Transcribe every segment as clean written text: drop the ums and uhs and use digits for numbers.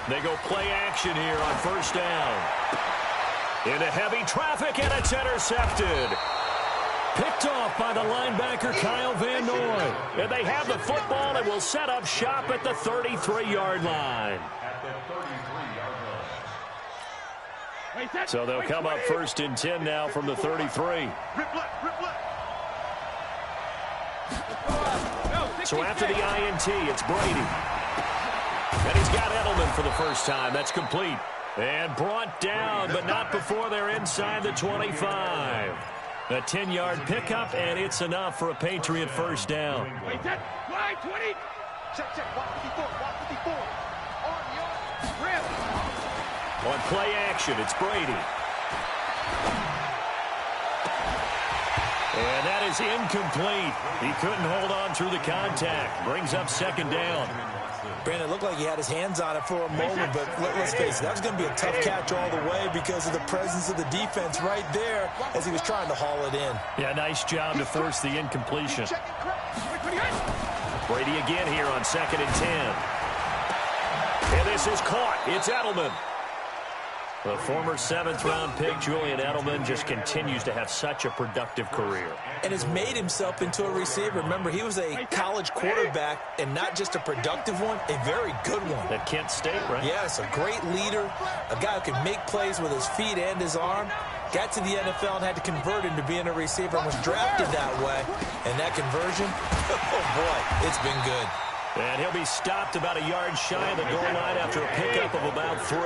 They go play action here on first down. Into heavy traffic, and it's intercepted. Picked off by the linebacker, Kyle Van Noy. And they have the football and will set up shop at the 33-yard line. So they'll come up first and 10 now from the 33. So after the INT, it's Brady. And he's got Edelman for the first time. That's complete. And brought down, but not before they're inside the 25. A 10-yard pickup, and it's enough for a Patriot first down. On play action, it's Brady. And that is incomplete. He couldn't hold on through the contact. Brings up second down. Brandon, it looked like he had his hands on it for a moment, but let's face it, that was going to be a tough catch all the way because of the presence of the defense right there as he was trying to haul it in. Yeah, nice job to force the incompletion. Brady again here on second and 10. And this is caught. It's Edelman. The former 7th-round pick, Julian Edelman, just continues to have such a productive career. And has made himself into a receiver. Remember, he was a college quarterback, and not just a productive one, a very good one. At Kent State, right? Yes, a great leader, a guy who can make plays with his feet and his arm. Got to the NFL and had to convert into being a receiver and was drafted that way. And that conversion, oh boy, it's been good. And he'll be stopped about a yard shy of the goal line after a pickup of about 3.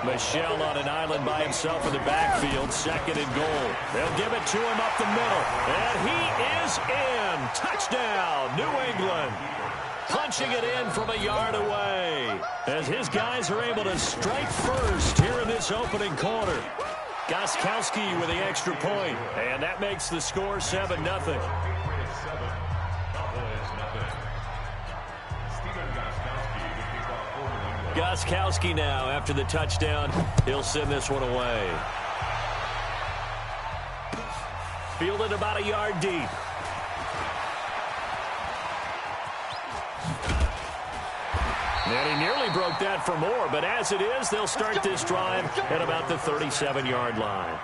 Michel on an island by himself in the backfield, second and goal. They'll give it to him up the middle, and he is in. Touchdown, New England. Punching it in from a yard away as his guys are able to strike first here in this opening quarter. Gostkowski with the extra point, and that makes the score 7-0. Gostkowski now after the touchdown. He'll send this one away. Fielded about a yard deep. And he nearly broke that for more, but as it is, they'll start this drive at about the 37-yard line.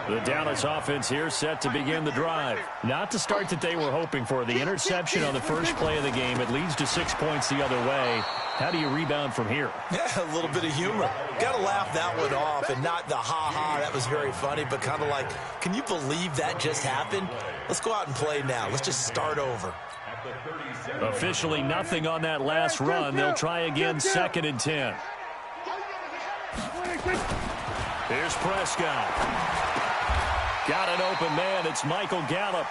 The Dallas offense here set to begin the drive. Not the start that they were hoping for. The interception on the first play of the game. It leads to 6 points the other way. How do you rebound from here? Yeah, a little bit of humor. Got to laugh that one off, and not the ha-ha, that was very funny, but kind of like, can you believe that just happened? Let's go out and play now. Let's just start over. Officially nothing on that last run. They'll try again, second and 10. Here's Prescott. Got an open man. It's Michael Gallup.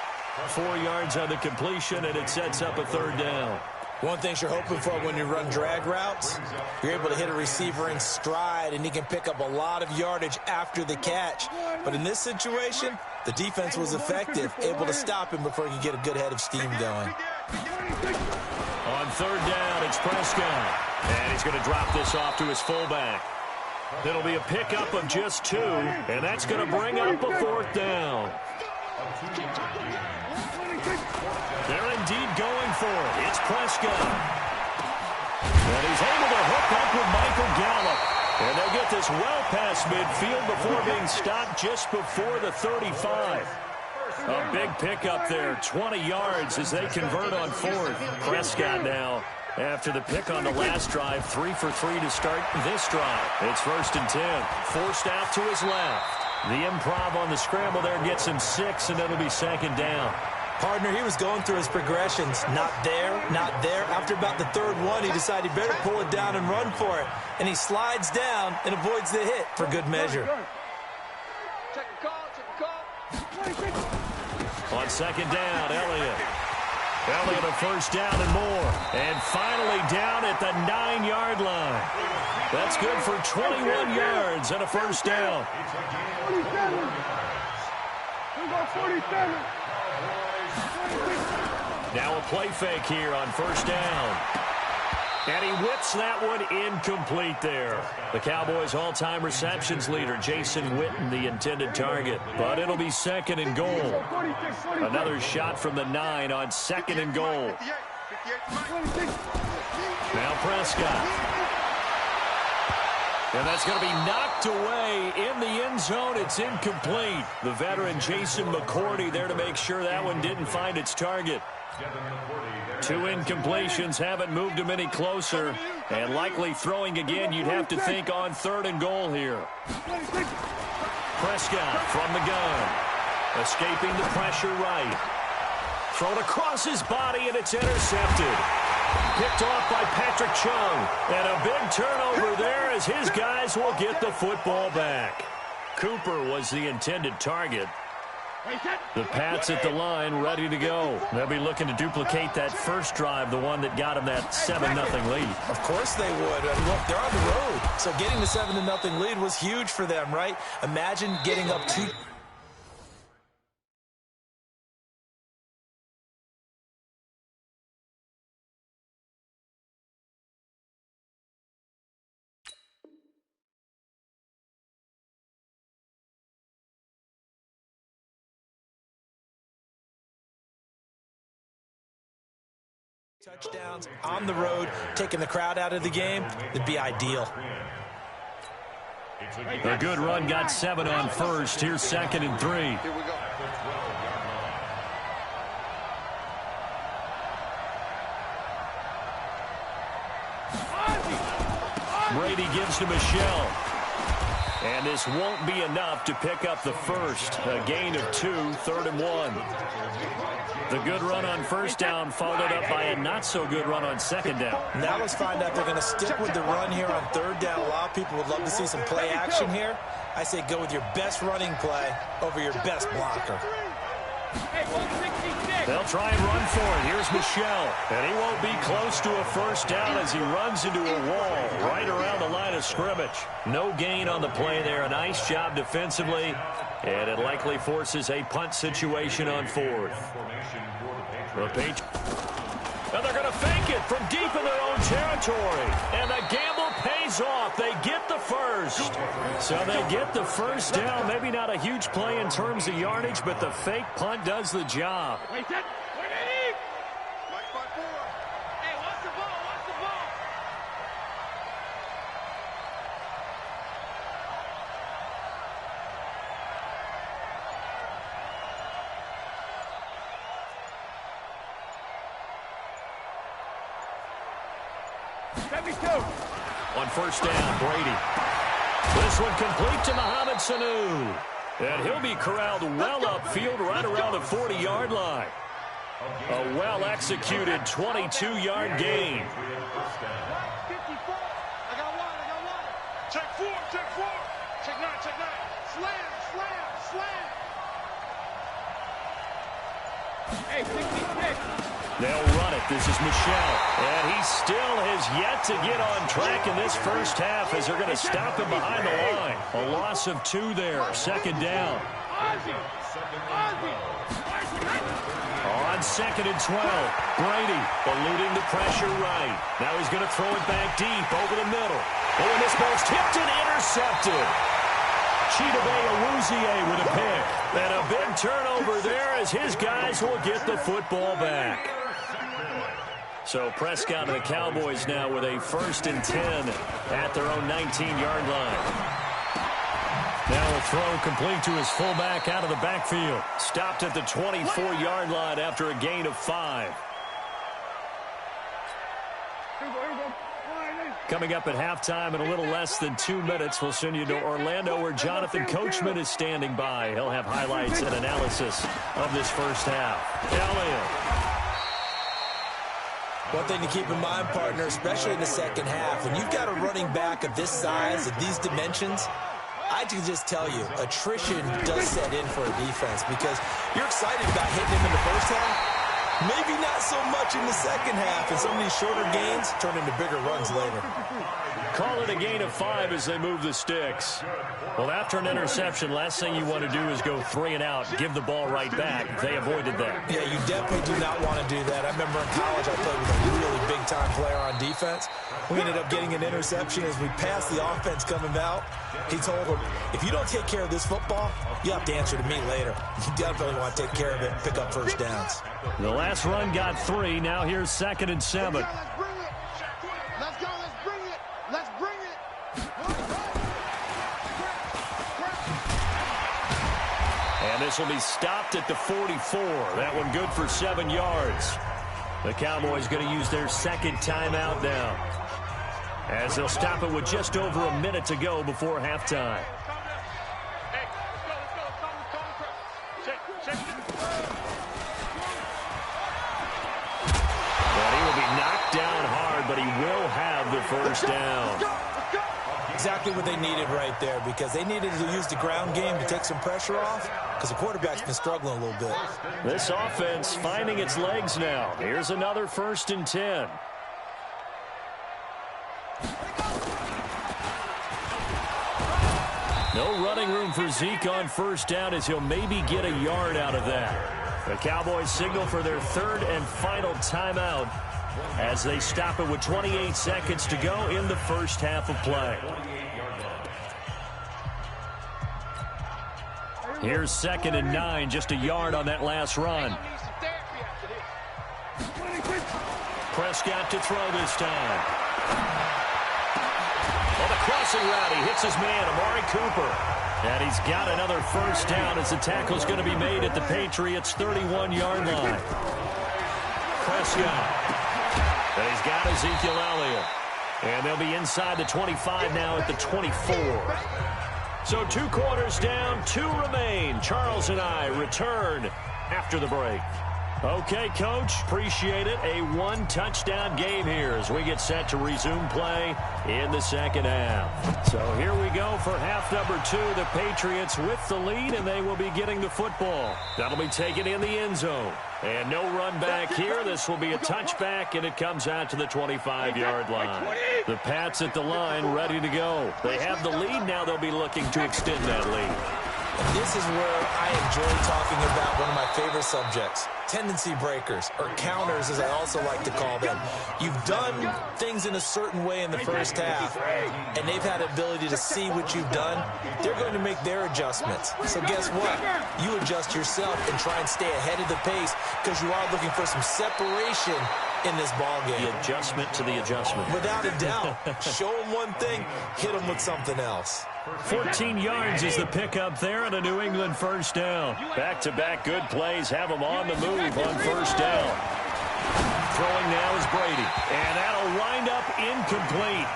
4 yards on the completion, and it sets up a third down. One thing you're hoping for when you run drag routes, you're able to hit a receiver in stride, and he can pick up a lot of yardage after the catch. But in this situation, the defense was effective, able to stop him before he could get a good head of steam going. On third down, it's Prescott. And he's going to drop this off to his fullback. It'll be a pickup of just 2, and that's going to bring up a fourth down. They're indeed going for it. It's Prescott. And he's able to hook up with Michael Gallup. And they'll get this well past midfield before being stopped just before the 35. A big pickup there, 20 yards as they convert on fourth. Prescott now, after the pick on the last drive, 3 for 3 to start this drive. It's first and 10, forced out to his left. The improv on the scramble there gets him 6, and it'll be second down. Partner, he was going through his progressions. Not there, not there. After about the third one, he decided he better pull it down and run for it. And he slides down and avoids the hit for good measure. On second down, Elliott. Elliott a first down and more. And finally down at the 9-yard line. That's good for 21 yards and a first down. 47. Now a play fake here on first down. And he whips that one incomplete there. The Cowboys' all-time receptions leader, Jason Witten, the intended target. But it'll be second and goal. Another shot from the 9 on second and goal. Now Prescott. And that's going to be knocked away in the end zone. It's incomplete. The veteran Jason McCourty there to make sure that one didn't find its target. 2 incompletions haven't moved him any closer. And likely throwing again, you'd have to think on 3rd and goal here. Prescott from the gun. Escaping the pressure right. Thrown across his body, and it's intercepted. Picked off by Patrick Chung. And a big turnover there as his guys will get the football back. Cooper was the intended target. The Pats at the line ready to go. They'll be looking to duplicate that first drive, the one that got them that 7-0 lead. Of course they would. Look, they're on the road. So getting the 7-0 lead was huge for them, right? Imagine getting up 2. Touchdowns on the road, taking the crowd out of the game, it'd be ideal. A good run got 7 on first. Here's 2nd and 3. Here we go. Brady gives to Michelle. And this won't be enough to pick up the first. A gain of 2, 3rd and 1. The good run on first down followed up by a not-so-good run on 2nd down. Now let's find out they're going to stick with the run here on 3rd down. A lot of people would love to see some play action here. I say go with your best running play over your best blocker. They'll try and run for it. Here's Michelle. And he won't be close to a first down as he runs into a wall right around the line of scrimmage. No gain on the play there. A nice job defensively. And it likely forces a punt situation on 4th. And they're going to fake it from deep in their own territory. And the gamble pays off. They get the first. So they get the first down. Maybe not a huge play in terms of yardage, but the fake punt does the job. On first down, Brady. This one complete to Mohamed Sanu. And he'll be corralled well upfield right around the 40-yard line. A well-executed 22-yard gain. Check 4, check 4. Check 9, check 9. Slam, slam, slam. Hey, 66. They'll run it. This is Michelle. And he still has yet to get on track in this first half as they're going to stop him behind the line. A loss of 2 there. 2nd down. On 2nd and 12. Brady eluding the pressure right. Now he's going to throw it back deep over the middle. Oh, and this ball's tipped and intercepted. Chidobe Awuzie with a pick. And a big turnover there as his guys will get the football back. So Prescott and the Cowboys now with a 1st and 10 at their own 19-yard line. Now a throw complete to his fullback out of the backfield. Stopped at the 24-yard line after a gain of 5. Coming up at halftime in a little less than 2 minutes, we'll send you to Orlando where Jonathan Coachman is standing by. He'll have highlights and analysis of this first half. Elliott. One thing to keep in mind, partner, especially in the second half, when you've got a running back of this size, of these dimensions, I can just tell you, attrition does set in for a defense because you're excited about hitting him in the first half. Maybe not so much in the second half, and some of these shorter gains turn into bigger runs later. call it a gain of 5 as they move the sticks. Well, after an interception, last thing you want to do is go 3 and out, give the ball right back. They avoided that. Yeah, you definitely do not want to do that. I remember in college I played with a really big-time player on defense. We ended up getting an interception as we passed the offense coming out. He told him, if you don't take care of this football, you have to answer to me later. You definitely want to take care of it and pick up first downs. The last run got 3. Now here's 2nd and 7. Let's go, let's bring it. Let's bring it. And this will be stopped at the 44. That one good for 7 yards. The Cowboys going to use their 2nd timeout now, as they'll stop it with just over a minute to go before halftime. And he will be knocked down hard, but he will have the first down. Exactly what they needed right there, because they needed to use the ground game to take some pressure off, because the quarterback's been struggling a little bit. This offense finding its legs now. Here's another 1st and 10. No running room for Zeke on 1st down, as he'll maybe get a yard out of that. The Cowboys signal for their 3rd and final timeout as they stop it with 28 seconds to go in the first half of play. Here's 2nd and 9, just a yard on that last run. Prescott to throw this time. On the crossing route, he hits his man, Amari Cooper. And he's got another 1st down as the tackle's going to be made at the Patriots' 31-yard line. Prescott. And he's got Ezekiel Elliott. And they'll be inside the 25 now at the 24. So 2 quarters down, 2 remain. Charles and I return after the break. Okay, Coach, appreciate it. A 1-touchdown game here as we get set to resume play in the 2nd half. So here we go for half number 2. The Patriots with the lead, and they will be getting the football. That'll be taken in the end zone. And no run back here. This will be a touchback, and it comes out to the 25-yard line. The Pats at the line ready to go. They have the lead. Now they'll be looking to extend that lead. And this is where I enjoy talking about one of my favorite subjects, tendency breakers, or counters as I also like to call them. You've done things in a certain way in the first half, and they've had the ability to see what you've done. They're going to make their adjustments. So guess what? You adjust yourself and try and stay ahead of the pace, because you are looking for some separation in this ball game. The adjustment to the adjustment. Without a doubt. Show them one thing, hit them with something else. 14 yards is the pickup there and a New England 1st down. Back-to-back good plays have them on the move on 1st down. Throwing now is Brady. And that'll wind up incomplete.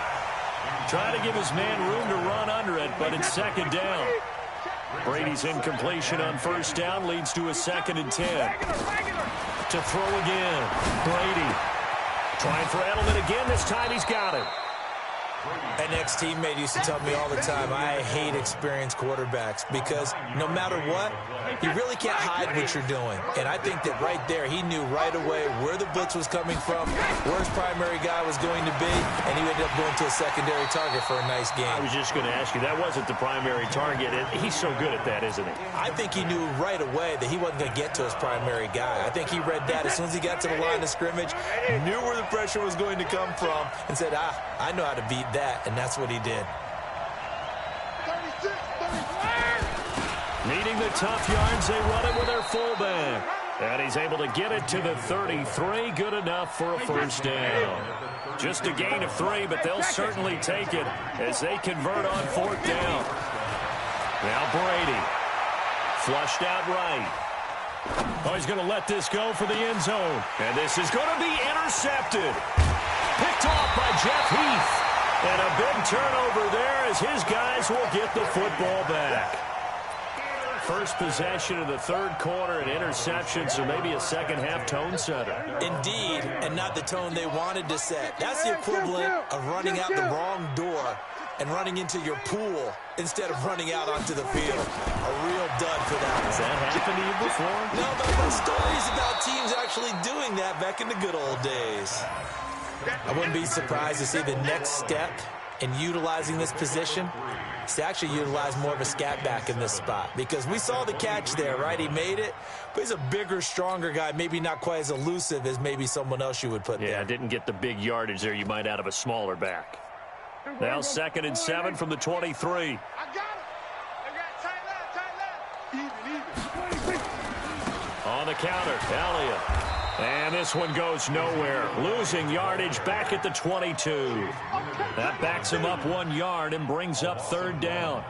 Trying to give his man room to run under it, but it's 2nd down. Brady's incompletion on 1st down leads to a 2nd and 10. To throw again. Brady. Trying for Edelman again. This time he's got it. An ex-teammate used to tell me all the time, I hate experienced quarterbacks, because no matter what, you really can't hide what you're doing. And I think that right there, he knew right away where the blitz was coming from, where his primary guy was going to be, and he ended up going to a secondary target for a nice game. I was just going to ask you, that wasn't the primary target. He's so good at that, isn't he? I think he knew right away that he wasn't going to get to his primary guy. I think he read that as soon as he got to the line of scrimmage, knew where the pressure was going to come from, and said, I know how to beat that, and that's what he did. 36, 35. Needing the tough yards, they run it with their fullback. And he's able to get it to the 33. Good enough for a 1st down. Just a gain of 3, but they'll certainly take it as they convert on 4th down. Now Brady. Flushed out right. Oh, he's going to let this go for the end zone. And this is going to be intercepted. Picked off by Jeff Heath. And a big turnover there as his guys will get the football back. First possession of the 3rd quarter, an interception, so maybe a 2nd half tone setter. Indeed, and not the tone they wanted to set. That's the equivalent of running out the wrong door and running into your pool instead of running out onto the field. A real dud for that. Has that happened to you before? No, but I've heard stories about teams actually doing that back in the good old days. I wouldn't be surprised to see the next step in utilizing this position is to actually utilize more of a scat back in this spot. Because we saw the catch there, right? He made it, but he's a bigger, stronger guy, maybe not quite as elusive as maybe someone else you would put there. Yeah, didn't get the big yardage there you might out of a smaller back. Now 2nd and 7 from the 23. I got it. They got tight left. Even. On the counter, Elliott. And this one goes nowhere. Losing yardage back at the 22. That backs him up 1 yard and brings up 3rd down.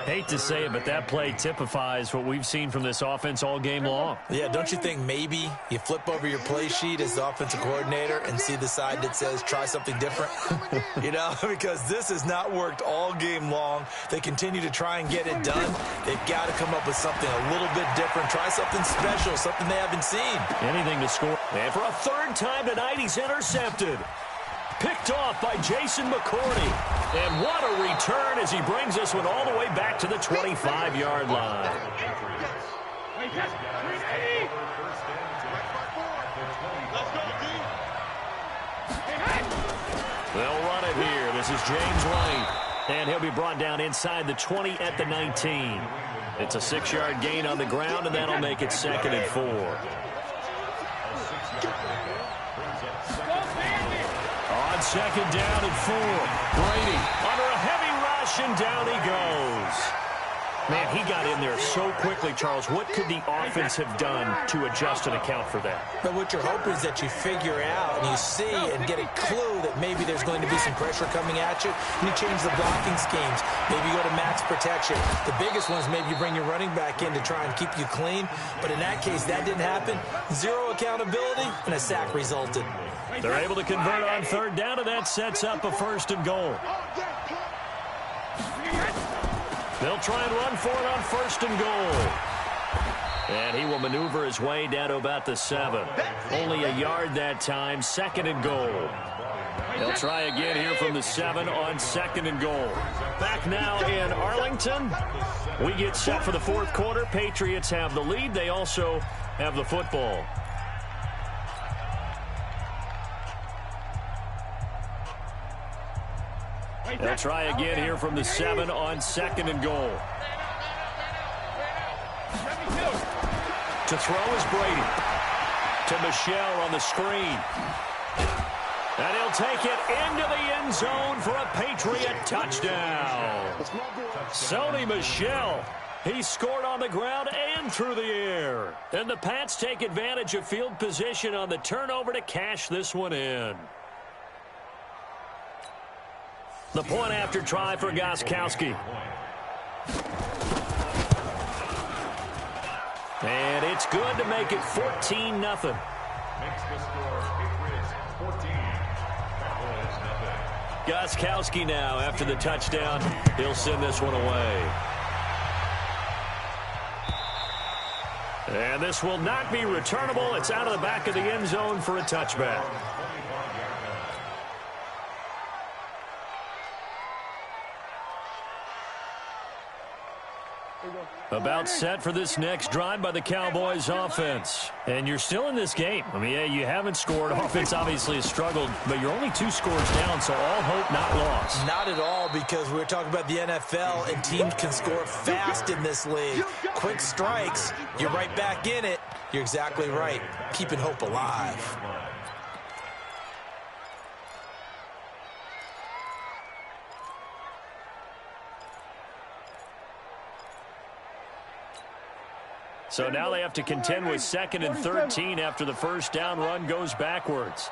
Hate to say it, but that play typifies what we've seen from this offense all game long. Yeah, don't you think maybe you flip over your play sheet as the offensive coordinator and see the side that says try something different? You know, because this has not worked all game long. They continue to try and get it done. They've got to come up with something a little bit different. Try something special, something they haven't seen. Anything to score. And for a 3rd time tonight, he's intercepted. Picked off by Jason McCourty. And what a return as he brings this one all the way back to the 25-yard line. They'll run it here. This is James White. And he'll be brought down inside the 20 at the 19. It's a 6-yard gain on the ground, and that'll make it 2nd and 4. On 2nd down and 4. Brady under a heavy rush, and down he goes. Man, he got in there so quickly, Charles. What could the offense have done to adjust and account for that? But what you're hoping is that you figure out and you see and get a clue that maybe there's going to be some pressure coming at you, and you change the blocking schemes. Maybe you go to max protection. The biggest one is maybe you bring your running back in to try and keep you clean. But in that case, that didn't happen. 0 accountability, and a sack resulted. They're able to convert on 3rd down, and that sets up a 1st and goal. They'll try and run for it on 1st and goal. And he will maneuver his way down to about the 7. Only a yard that time, 2nd and goal. They'll try again here from the 7 on 2nd and goal. Back now in Arlington. We get set for the 4th quarter. Patriots have the lead. They also have the football. They'll try again here from the 7 on 2nd and goal. To throw is Brady. To Michel on the screen. And he'll take it into the end zone for a Patriot touchdown. Sony Michel. He scored on the ground and through the air. And the Pats take advantage of field position on the turnover to cash this one in. The point after try for Gostkowski. And it's good to make it 14-0. Makes the score Patriots 14. Gostkowski now after the touchdown. He'll send this one away. And this will not be returnable. It's out of the back of the end zone for a touchback. About set for this next drive by the Cowboys offense. And you're still in this game. I mean, yeah, you haven't scored. Offense obviously has struggled, but you're only 2 scores down, so all hope not lost. Not at all, because we're talking about the NFL, and teams can score fast in this league. Quick strikes, you're right back in it. You're exactly right. Keeping hope alive. So now they have to contend with 2nd and 13 after the first down run goes backwards.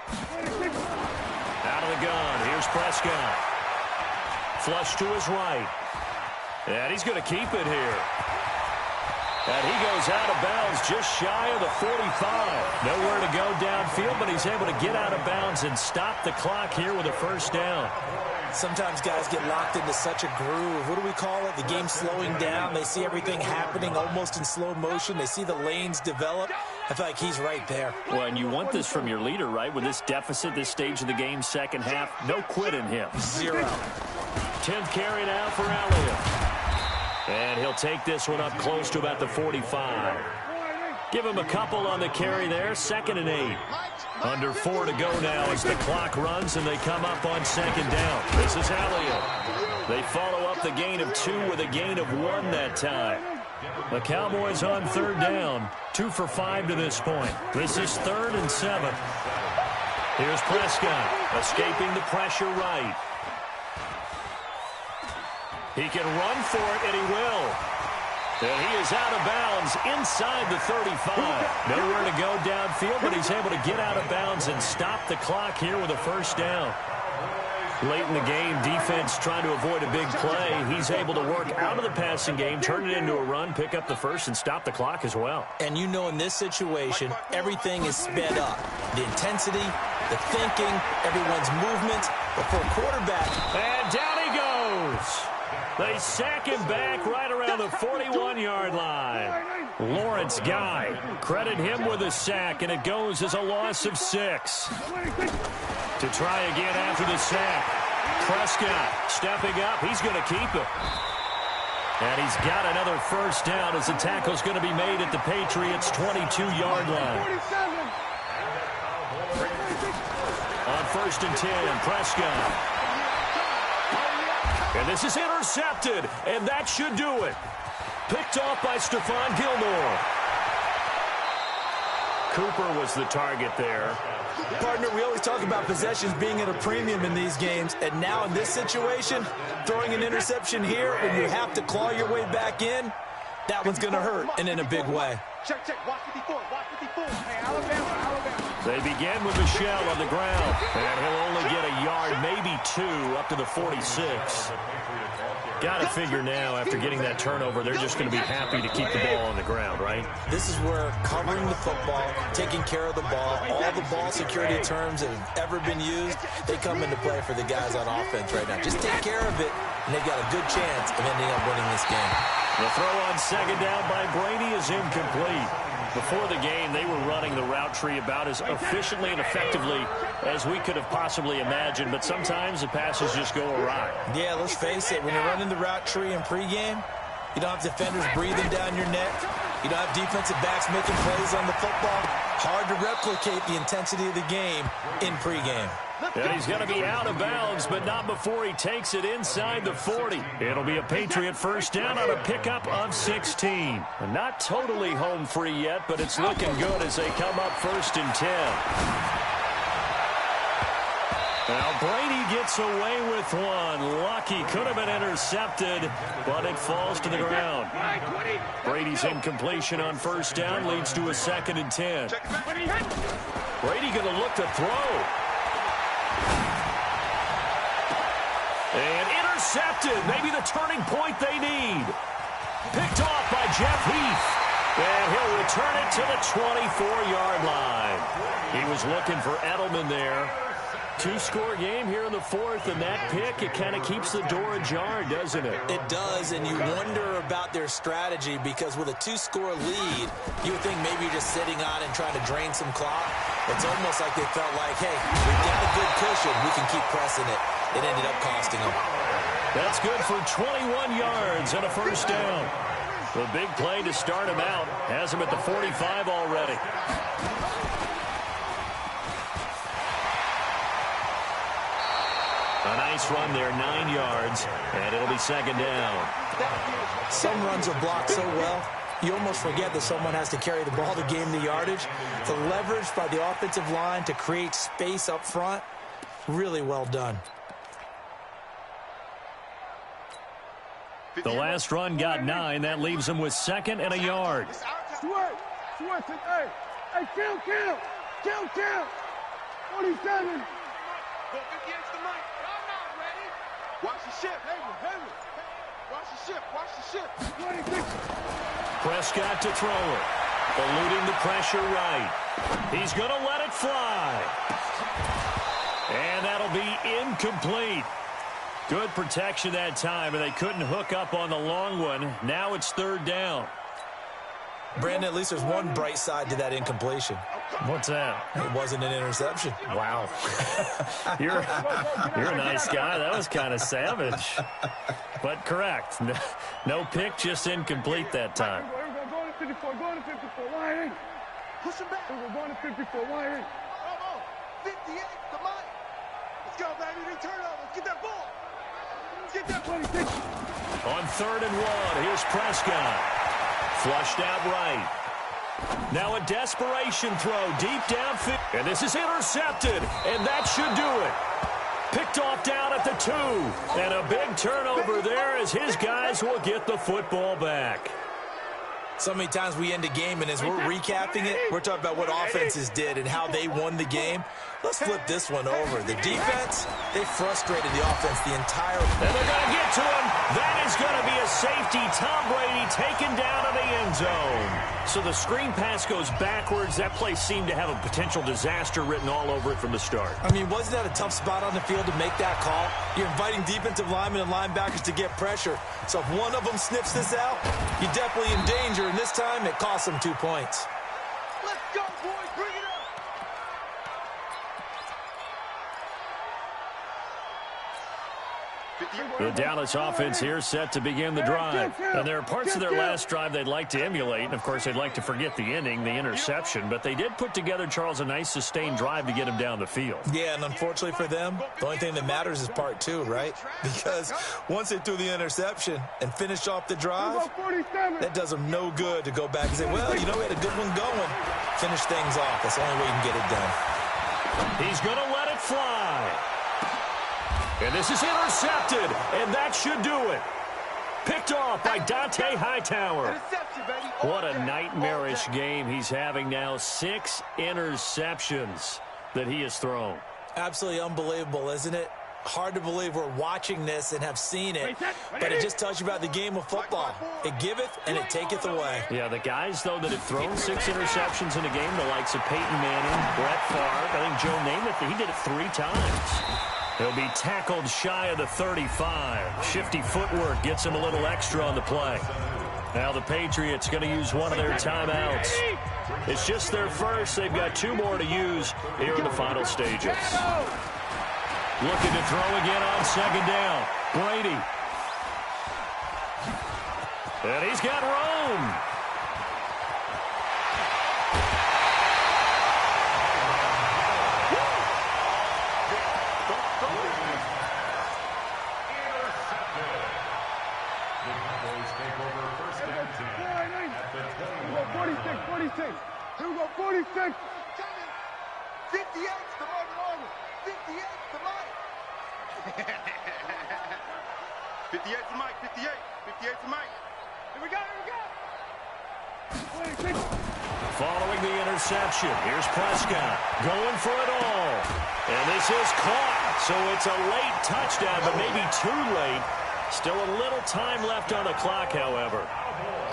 Out of the gun. Here's Prescott. Flush to his right. And he's going to keep it here. And he goes out of bounds just shy of the 45. Nowhere to go downfield, but he's able to get out of bounds and stop the clock here with a first down. Sometimes guys get locked into such a groove. What do we call it? The game's slowing down. They see everything happening almost in slow motion. They see the lanes develop. I feel like he's right there. Well, and you want this from your leader, right? With this deficit, this stage of the game, second half, no quit in him. 0. 10th carry now for Elliott. And he'll take this one up close to about the 45. Give him a couple on the carry there. 2nd and 8. Under 4 to go now as the clock runs and they come up on second down. This is Elliott. They follow up the gain of 2 with a gain of 1 that time. The Cowboys on third down, 2 for 5 to this point. This is 3rd and 7. Here's Prescott, escaping the pressure right. He can run for it, and he will. And he is out of bounds inside the 35. Nowhere to go downfield, but he's able to get out of bounds and stop the clock here with a first down. Late in the game, defense trying to avoid a big play. He's able to work out of the passing game, turn it into a run, pick up the first, and stop the clock as well. And you know in this situation, everything is sped up. The intensity, the thinking, everyone's movement before quarterback. And down he goes. They sack him back right around the 41-yard line. Lawrence Guy, credit him with a sack, and it goes as a loss of 6. To try again after the sack. Prescott stepping up. He's going to keep it. And he's got another first down as the tackle's going to be made at the Patriots' 22-yard line. On 1st and 10, Prescott. And this is intercepted, and that should do it. Picked off by Stephon Gilmore. Cooper was the target there. Partner, we always talk about possessions being at a premium in these games, and now in this situation, throwing an interception here when you have to claw your way back in, that one's going to hurt, and in a big way. Check, watch 54, watch 54. Hey, Alabama. They begin with Michelle on the ground, and he'll only get a yard, maybe 2, up to the 46. Got to figure now, after getting that turnover, they're just going to be happy to keep the ball on the ground, right? This is where covering the football, taking care of the ball, all the ball security terms that have ever been used, they come into play for the guys on offense right now. Just take care of it, and they've got a good chance of ending up winning this game. The throw on second down by Brady is incomplete. Before the game, they were running the route tree about as efficiently and effectively as we could have possibly imagined, but sometimes the passes just go awry. Yeah, let's face it, when you're running the route tree in pregame, you don't have defenders breathing down your neck. You don't have defensive backs making plays on the football. Hard to replicate the intensity of the game in pregame. And he's going to be out of bounds, but not before he takes it inside the 40. It'll be a Patriot first down on a pickup of 16. And not totally home free yet, but it's looking good as they come up 1st and 10. Now Brady gets away with one. Lucky, could have been intercepted, but it falls to the ground. Brady's incompletion on first down leads to a 2nd and 10. Brady going to look to throw. And intercepted. Maybe the turning point they need. Picked off by Jeff Heath. And he'll return it to the 24-yard line. He was looking for Edelman there. 2-score game here in the 4th, and that pick, it kind of keeps the door ajar, doesn't it? It does, and you wonder about their strategy because with a 2-score lead, you would think maybe you're just sitting on and trying to drain some clock. It's almost like they felt like, hey, we've got a good cushion. We can keep pressing it. It ended up costing them. That's good for 21 yards and a first down. The big play to start him out has him at the 45 already. A nice run there, 9 yards, and it'll be 2nd down. Some runs are blocked so well, you almost forget that someone has to carry the ball to gain the yardage. The leverage by the offensive line to create space up front, really well done. The last run got 9. That leaves him with 2nd and a yard. Hey, kill. 47. Go 50 extra mic. Y'all not ready. Watch the ship. Heavy. Watch the ship. Prescott to throw it. Eluding the pressure right. He's going to let it fly. And that'll be incomplete. Good protection that time, and they couldn't hook up on the long one. Now it's 3rd down. Brandon, at least there's one bright side to that incompletion. What's that? It wasn't an interception. Wow. You're a nice guy. That was kind of savage. But correct. No pick, just incomplete that time. Go to 54. Line in. Push him back. We're going to 54. Line in. 58 to Mike. Let's go, baby. Big turnover. Let's get that ball. Let's get that 26. On 3rd and 1, here's Prescott. Flushed out right. Now a desperation throw deep downfield. And this is intercepted, and that should do it. Picked off down at the 2. And a big turnover there as his guys will get the football back. So many times we end a game, and as we're recapping it, we're talking about what offenses did and how they won the game. Let's flip this one over. The defense, they frustrated the offense the entire... And they're going to get to him. That is going to be a safety. Tom Brady taken down in the end zone. So the screen pass goes backwards. That play seemed to have a potential disaster written all over it from the start. I mean, wasn't that a tough spot on the field to make that call? You're inviting defensive linemen and linebackers to get pressure. So if one of them sniffs this out, you're definitely in danger. And this time, it cost them 2 points. Let's go, boys. Bring it up. The Dallas offense here set to begin the drive. And there are parts of their last drive they'd like to emulate. And, of course, they'd like to forget the ending, the interception. But they did put together, Charles, a nice sustained drive to get him down the field. Yeah, and unfortunately for them, the only thing that matters is part 2, right? Because once they threw the interception and finished off the drive, that does them no good to go back and say, well, you know, we had a good one going. Finish things off. That's the only way you can get it done. He's going to let it fly. And this is intercepted, and that should do it. Picked off by Dante Hightower. What a nightmarish game he's having now. 6 interceptions that he has thrown. Absolutely unbelievable, isn't it? Hard to believe we're watching this and have seen it, but it just tells you about the game of football. It giveth and it taketh away. Yeah, the guys, though, that have thrown 6 interceptions in a game, the likes of Peyton Manning, Brett Favre, I think Joe Namath, he did it 3 times. He'll be tackled shy of the 35. Shifty footwork gets him a little extra on the play. Now the Patriots going to use one of their timeouts. It's just their first. They've got 2 more to use here in the final stages. Looking to throw again on 2nd down. Brady. And he's got Rome. Here we go, 46. 58 to Martin Arnold. 58 to Mike. 58 to Mike. 58. 58 to Mike. Here we go. Here we go. 26. Following the interception, here's Prescott going for it all. And this is caught. So it's a late touchdown, but maybe too late. Still a little time left on the clock, however.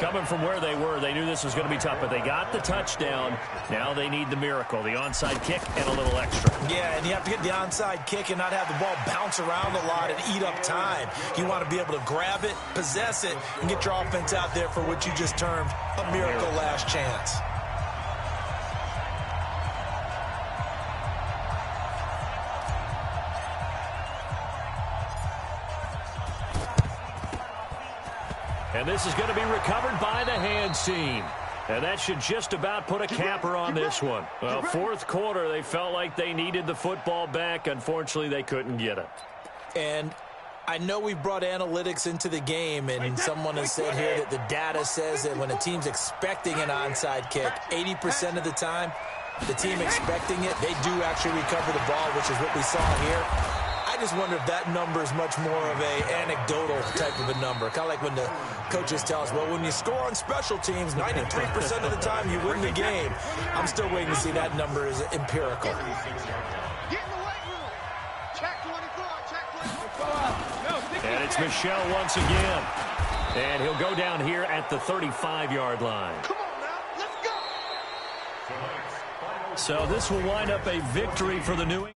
Coming from where they were, they knew this was going to be tough, but they got the touchdown. Now they need the miracle, the onside kick and a little extra. Yeah, and you have to get the onside kick and not have the ball bounce around a lot and eat up time. You want to be able to grab it, possess it, and get your offense out there for what you just termed a miracle last chance. And this is going to be recovered by the hands team. And that should just about put a capper on this one. Well, 4th quarter, they felt like they needed the football back. Unfortunately, they couldn't get it. And I know we've brought analytics into the game, and someone has said here that the data says that when a team's expecting an onside kick, 80% of the time, the team expecting it, they do actually recover the ball, which is what we saw here. I just wonder if that number is much more of a anecdotal type of a number. Kind of like when the coaches tell us, well, when you score on special teams, 93% of the time you win the game. I'm still waiting to see that number is empirical. Get in the weight room. Check 24. Check 24. And it's Michel once again. And he'll go down here at the 35-yard line. Come on now. Let's go. So this will wind up a victory for the New England.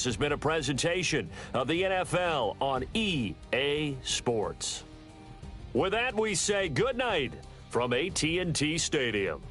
This has been a presentation of the NFL on EA Sports. With that, we say good night from AT&T Stadium.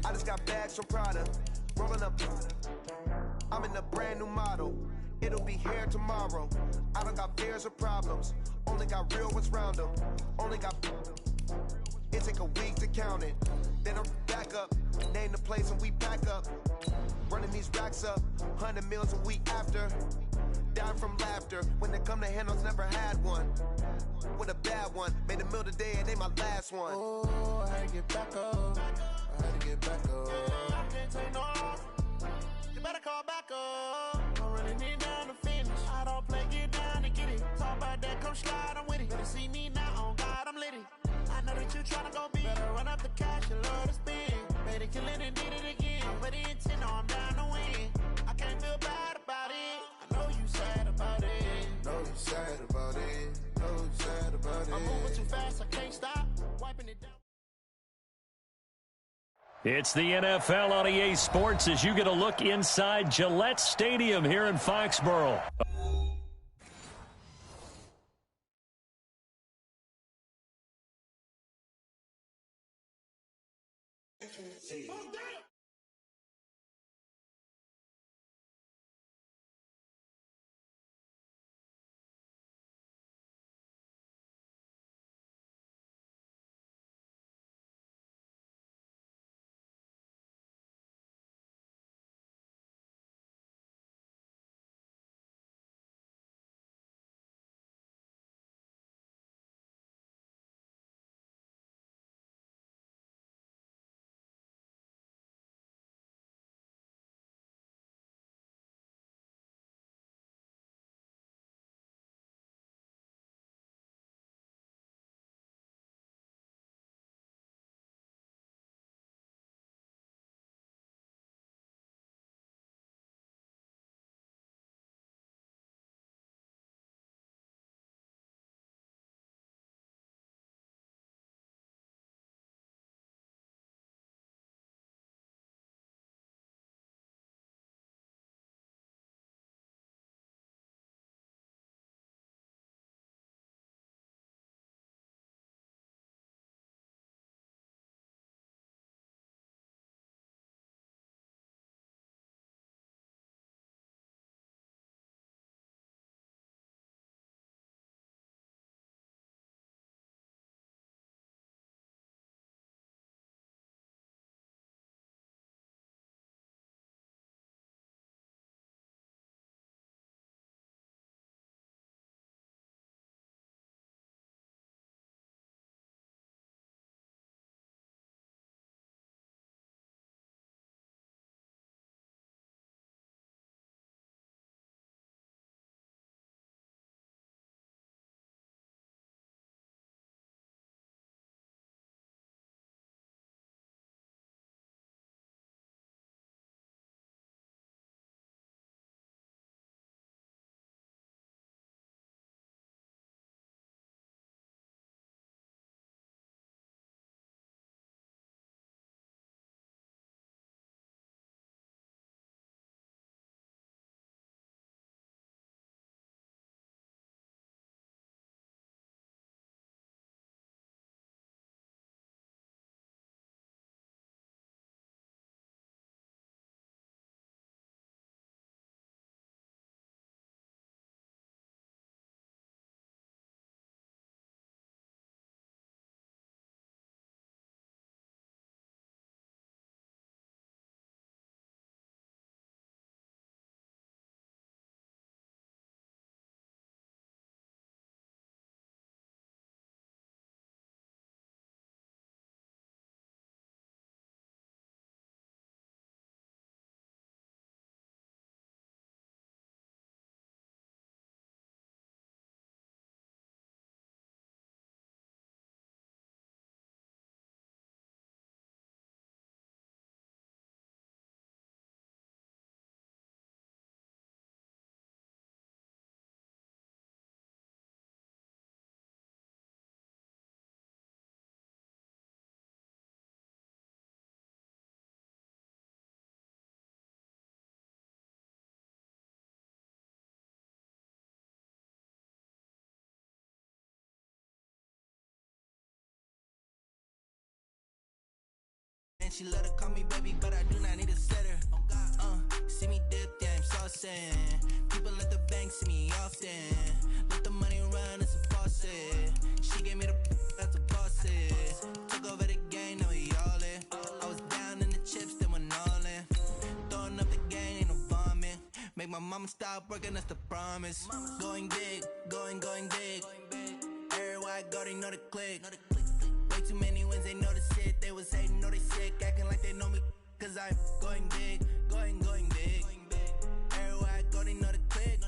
I just got bags from Prada, rolling up. I'm in a brand new model. It'll be here tomorrow. I don't got fears or problems. Only got real ones round them. Only got. It take a week to count it. Then I'm back up. Name the place and we pack up. Running these racks up. 100 meals a week after. Dying from laughter. When they come to handles, never had one. With a bad one. Made a meal today and they my last one. Oh, I had to get back up. I had to get back up. I can't take no loss. You better call back up. I'm running it down to finish. I don't play, get down to get it. Talk about that, come slide, I'm with it. Better see me now, on God, I'm litty. I know that you tryna go big. Better run up the cash, you love to spend. Made a killing and did it again. But the intent, no, I'm down to win. I can't feel bad about it. I know you sad about it. Know you sad about it. Know you sad about it. I'm moving too fast, I can't stop. Wiping it down. It's the NFL on EA Sports as you get a look inside Gillette Stadium here in Foxborough. she let her call me baby, but I do not need a setter. See me dip, yeah, I'm saucing. People at the bank see me often. Let the money run, it's a faucet. She gave me the that's a bosses. Took over the game, now we all in. I was down in the chips, then went all in. Throwing up the game, ain't no vomit. Make my mama stop working, that's the promise. Going big, going big. Everywhere I go, they know the click. Way too many wins, they know the shit. They was hating, know they sick, acting like they know me. Cause I'm going big, going big. Everywhere I go, they know the click.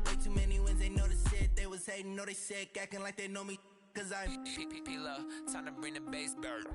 Way too many wins, they know the shit. They was hating, know they sick, acting like they know me. Cause I'm P-P-P-Love, time to bring the bass bird.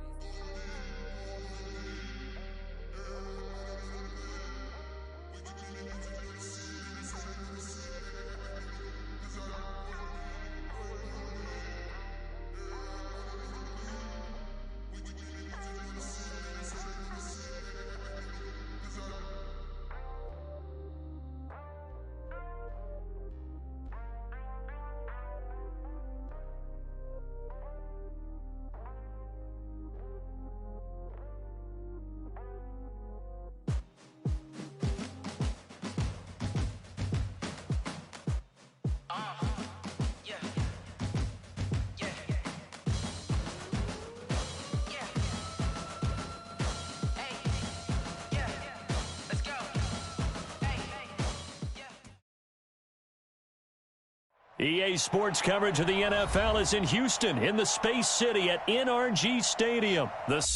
EA Sports coverage of the NFL is in Houston, in the Space City at NRG Stadium. Going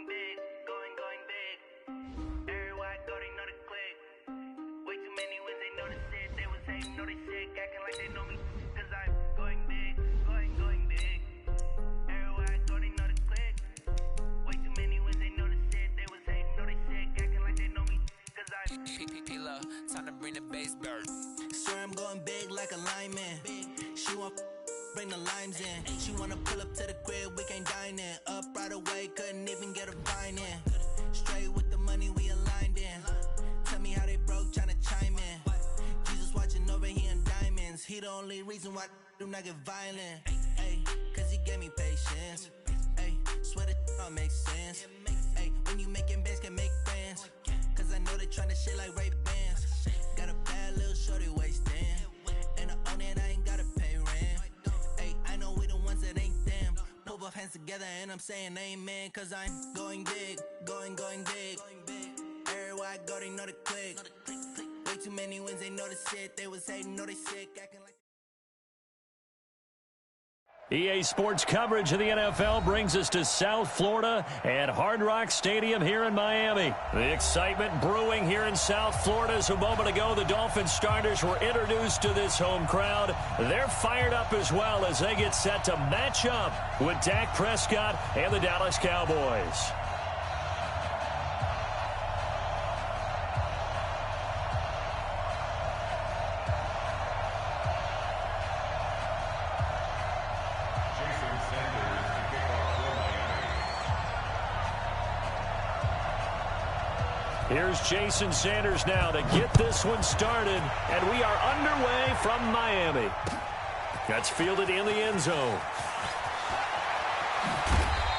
big, going big. Everywhere I go, they know the click. Way too many wins, they know the shit. They was hating, know they sick, acting like they know me. Cause I'm going big, going big. Everywhere I go, they know the click. Way too many wins, they know the shit. They was hating, know they sick, acting like they know me. Cause I'm P-P-P-Love, time to bring the bass bird. Swear I'm going big like a lineman. She want bring the limes in. She wanna pull up to the crib, we can't dine in. Up right away, couldn't even get a vine in. Straight with the money, we aligned in. Tell me how they broke, tryna chime in. Jesus watching over here in diamonds. He the only reason why I do not get violent. Ay, cause he gave me patience. Ay, swear that all makes sense. Ay, when you making bands, can make friends. Cause I know they tryna shit like Ray-Bans. Got a bad little shorty wasting. And I own it, I ain't gotta pay rent. Ay, I know we the ones that ain't them. Pull both hands together and I'm saying amen. Cause I'm going big, going big. Everywhere I go, they know the click. Way too many wins, they know the shit. They was hating, know they sick, acting like EA Sports coverage of the NFL brings us to South Florida at Hard Rock Stadium here in Miami. The excitement brewing here in South Florida as a moment ago the Dolphins starters were introduced to this home crowd. They're fired up as well as they get set to match up with Dak Prescott and the Dallas Cowboys. Here's Jason Sanders now to get this one started, and we are underway from Miami. That's fielded in the end zone.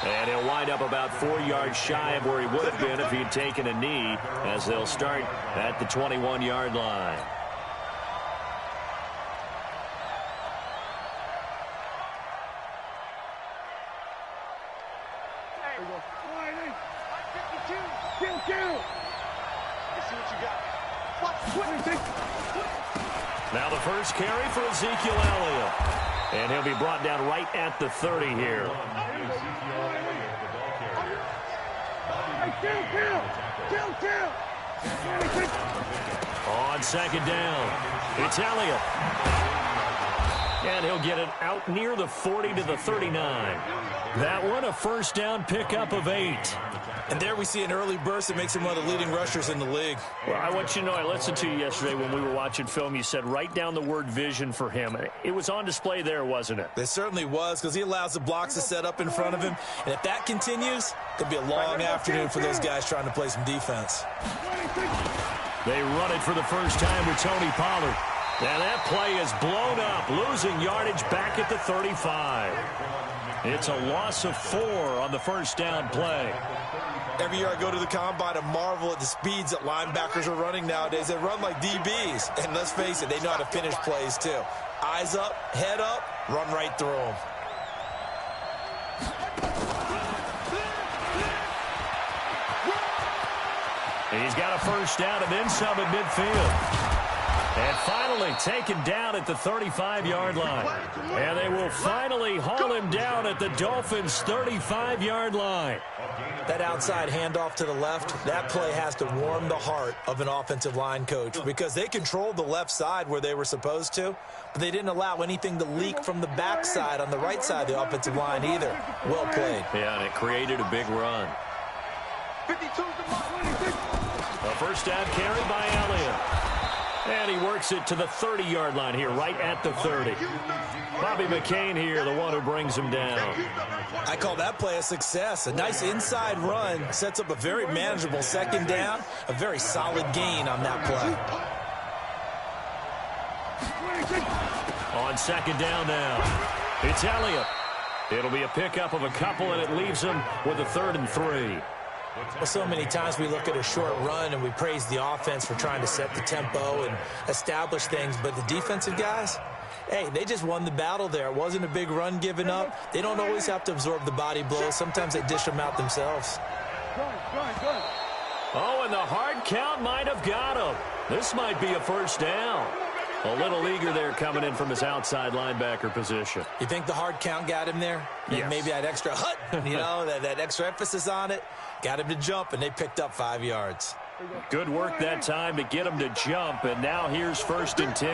And he'll wind up about 4 yards shy of where he would have been if he'd taken a knee, as they'll start at the 21-yard line. Now the first carry for Ezekiel Elliott. And he'll be brought down right at the 30 here. On second down, it's Elliott. And he'll get it out near the 40 to the 39. That one a first down pickup of 8. And there we see an early burst that makes him one of the leading rushers in the league. Well, I want you to know, I listened to you yesterday when we were watching film. You said write down the word vision for him. It was on display there, wasn't it? It certainly was, because he allows the blocks to set up in front of him. And if that continues, it could be a long afternoon for those guys trying to play some defense. They run it for the first time with Tony Pollard. And that play is blown up, losing yardage back at the 35. It's a loss of 4 on the first down play. Every year I go to the combine and marvel at the speeds that linebackers are running nowadays. They run like DBs. And let's face it, they know how to finish plays too. Eyes up, head up, run right through them. He's got a first down and then some at midfield. And finally taken down at the 35-yard line. And they will finally haul him down at the Dolphins' 35-yard line. That outside handoff to the left, that play has to warm the heart of an offensive line coach because they controlled the left side where they were supposed to, but they didn't allow anything to leak from the backside on the right side of the offensive line either. Well played. Yeah, and it created a big run. A first down carry by Elliott. And he works it to the 30-yard line here, right at the 30. Bobby McCain here, the one who brings him down. I call that play a success. A nice inside run sets up a very manageable second down. A very solid gain on that play. On second down now, it's Elliott. It'll be a pickup of a couple, and it leaves him with a 3rd and 3. Well, so many times we look at a short run and we praise the offense for trying to set the tempo and establish things, but the defensive guys, hey, they just won the battle there. It wasn't a big run given up. They don't always have to absorb the body blows. Sometimes they dish them out themselves. Oh, and the hard count might have got him. This might be a first down. A little eager there coming in from his outside linebacker position. You think the hard count got him there? Yes. Maybe that extra hut, that extra emphasis on it. Got him to jump, and they picked up 5 yards. Good work that time to get him to jump, and now here's 1st and 10.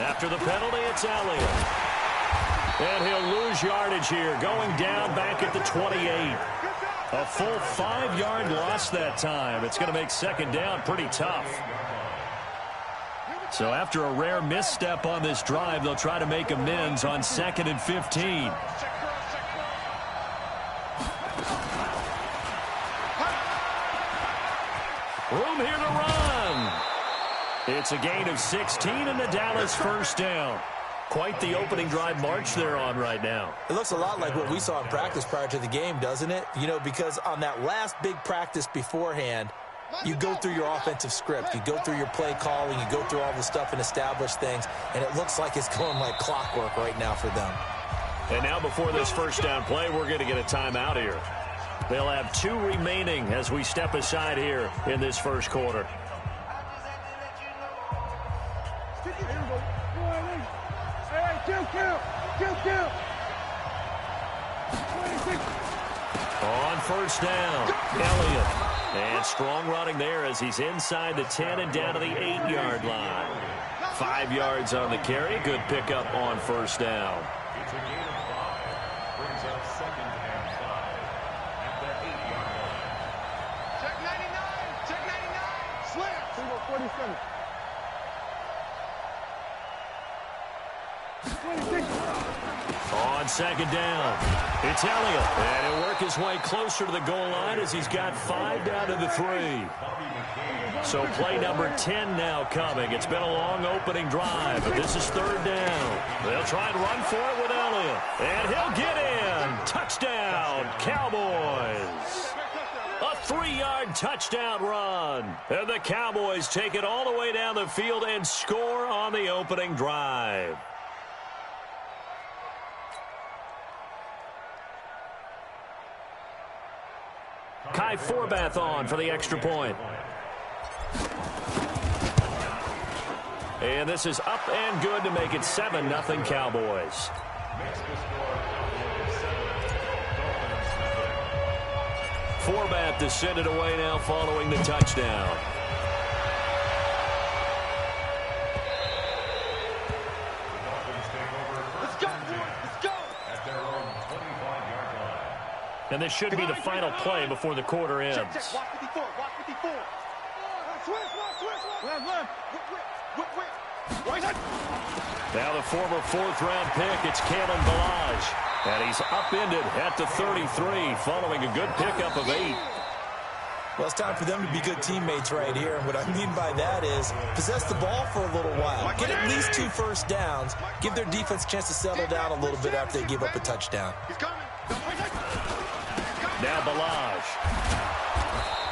After the penalty, it's Elliott. And he'll lose yardage here, going down back at the 28. A full 5-yard loss that time. It's going to make second down pretty tough. So after a rare misstep on this drive, they'll try to make amends on 2nd and 15. Room here to run. It's a gain of 16 and the Dallas first down. Quite the opening drive march they're on right now. It looks a lot like what we saw in practice prior to the game, doesn't it? Because on that last big practice beforehand, you go through your offensive script. You go through your play calling. You go through all the stuff and establish things. And it looks like it's going like clockwork right now for them. And now before this first down play, we're going to get a timeout here. They'll have 2 remaining as we step aside here in this first quarter. On first down, Elliott. And strong running there as he's inside the 10 and down to the 8-yard line. 5 yards on the carry. Good pickup on first down. It's a gain of 5. Brings up 2nd and 5 at the 8-yard line. Check 99. Check 99. Slam. Single 47. 26. On second down, it's Elliott. And he'll work his way closer to the goal line as he's got 5 down to the 3. So play number 10 now coming. It's been a long opening drive, but this is 3rd down. They'll try and run for it with Elliott. And he'll get in. Touchdown, Cowboys. A 3-yard touchdown run. And the Cowboys take it all the way down the field and score on the opening drive. Kai Forbath on for the extra point. And this is up and good to make it 7-0 Cowboys. Forbath to send it away now following the touchdown. And this should be the final play before the quarter ends. Check. Watch 54. Watch 54. Switch. Left. Whip. Now the former fourth-round pick, it's Kalen Balaj. And he's upended at the 33 following a good pickup of 8. Well, it's time for them to be good teammates right here. And what I mean by that is possess the ball for a little while. Get at least 2 first downs. Give their defense a chance to settle down a little bit after they give up a touchdown. Now Balaj.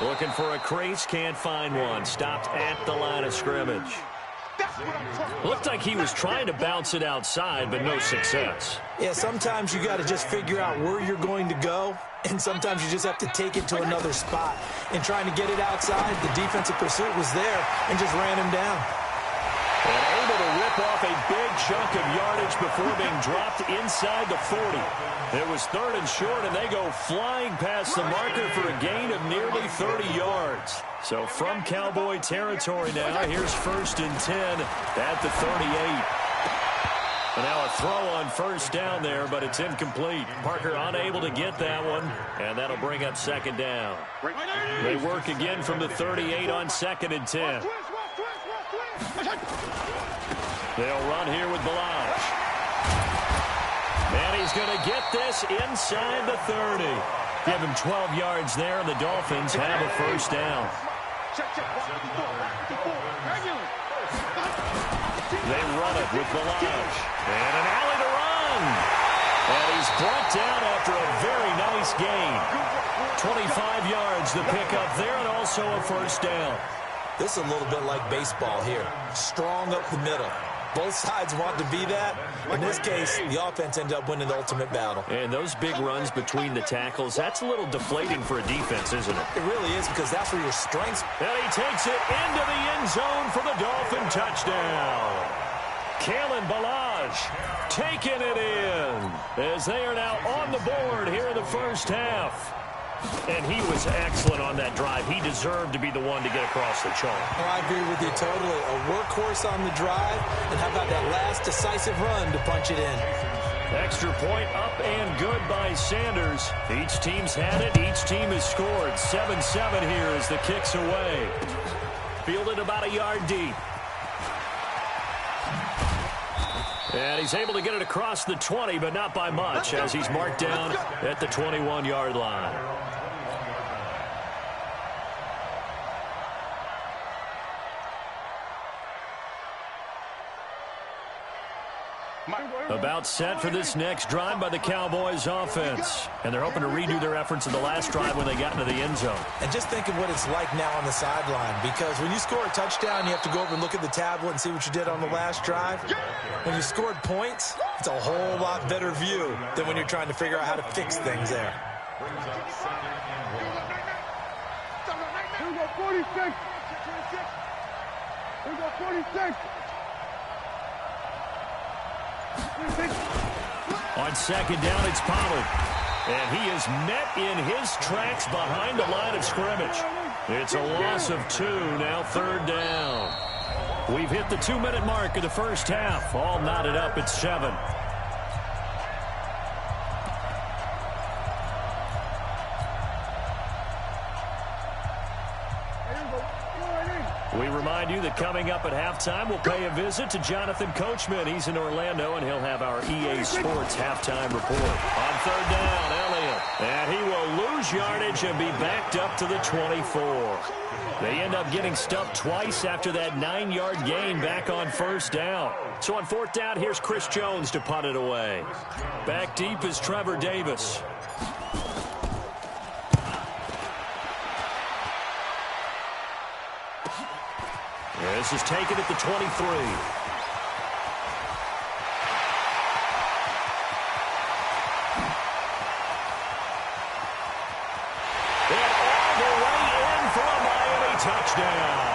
Looking for a crease, can't find one. Stopped at the line of scrimmage. Looked like he was trying to bounce it outside, but no success. Yeah, sometimes you got to just figure out where you're going to go, and sometimes you just have to take it to another spot. And trying to get it outside, the defensive pursuit was there and just ran him down. And able to rip off a big chunk of yardage before being dropped inside the 40. It was 3rd and short, and they go flying past the marker for a gain of nearly 30 yards. So from Cowboy territory now, here's 1st and 10 at the 38. And now a throw on first down there, but it's incomplete. Parker unable to get that one, and that'll bring up 2nd down. They work again from the 38 on 2nd and 10. They'll run here with Balaj. And he's going to get this inside the 30. Give him 12 yards there, and the Dolphins have a first down. They run it with Balaj. And an alley to run. And he's brought down after a very nice gain. 25 yards the pickup there, and also a first down. This is a little bit like baseball here. Strong up the middle. Both sides want to be that. In this case, the offense ended up winning the ultimate battle. And those big runs between the tackles, that's a little deflating for a defense, isn't it? It really is, because that's where your strengths. And he takes it into the end zone for the Dolphin touchdown. Kalen Balaj taking it in as they are now on the board here in the first half. And he was excellent on that drive. He deserved to be the one to get across the chalk. Oh, I agree with you totally. A workhorse on the drive. And how about that last decisive run to punch it in? Extra point up and good by Sanders. Each team's had it. Each team has scored. 7-7 here as the kick's away. Fielded about a yard deep. And he's able to get it across the 20, but not by much, as he's marked down at the 21-yard line. About set for this next drive by the Cowboys offense. And they're hoping to redo their efforts in the last drive when they got into the end zone. And just think of what it's like now on the sideline, because when you score a touchdown, you have to go over and look at the tablet and see what you did on the last drive. When you scored points, it's a whole lot better view than when you're trying to figure out how to fix things there. Here we go, 46. Here we go, 46. On 2nd down, it's Pollard. And he is met in his tracks behind the line of scrimmage. It's a loss of 2, now 3rd down. We've hit the 2-minute mark of the first half. All knotted up at 7. We remind you that coming up at halftime, we'll pay a visit to Jonathan Coachman. He's in Orlando, and he'll have our EA Sports halftime report. On 3rd down, Elliott. And he will lose yardage and be backed up to the 24. They end up getting stuffed twice after that 9-yard gain back on 1st down. So on 4th down, here's Chris Jones to punt it away. Back deep is Trevor Davis. This is taken at the 23. And all the way in for a Miami touchdown.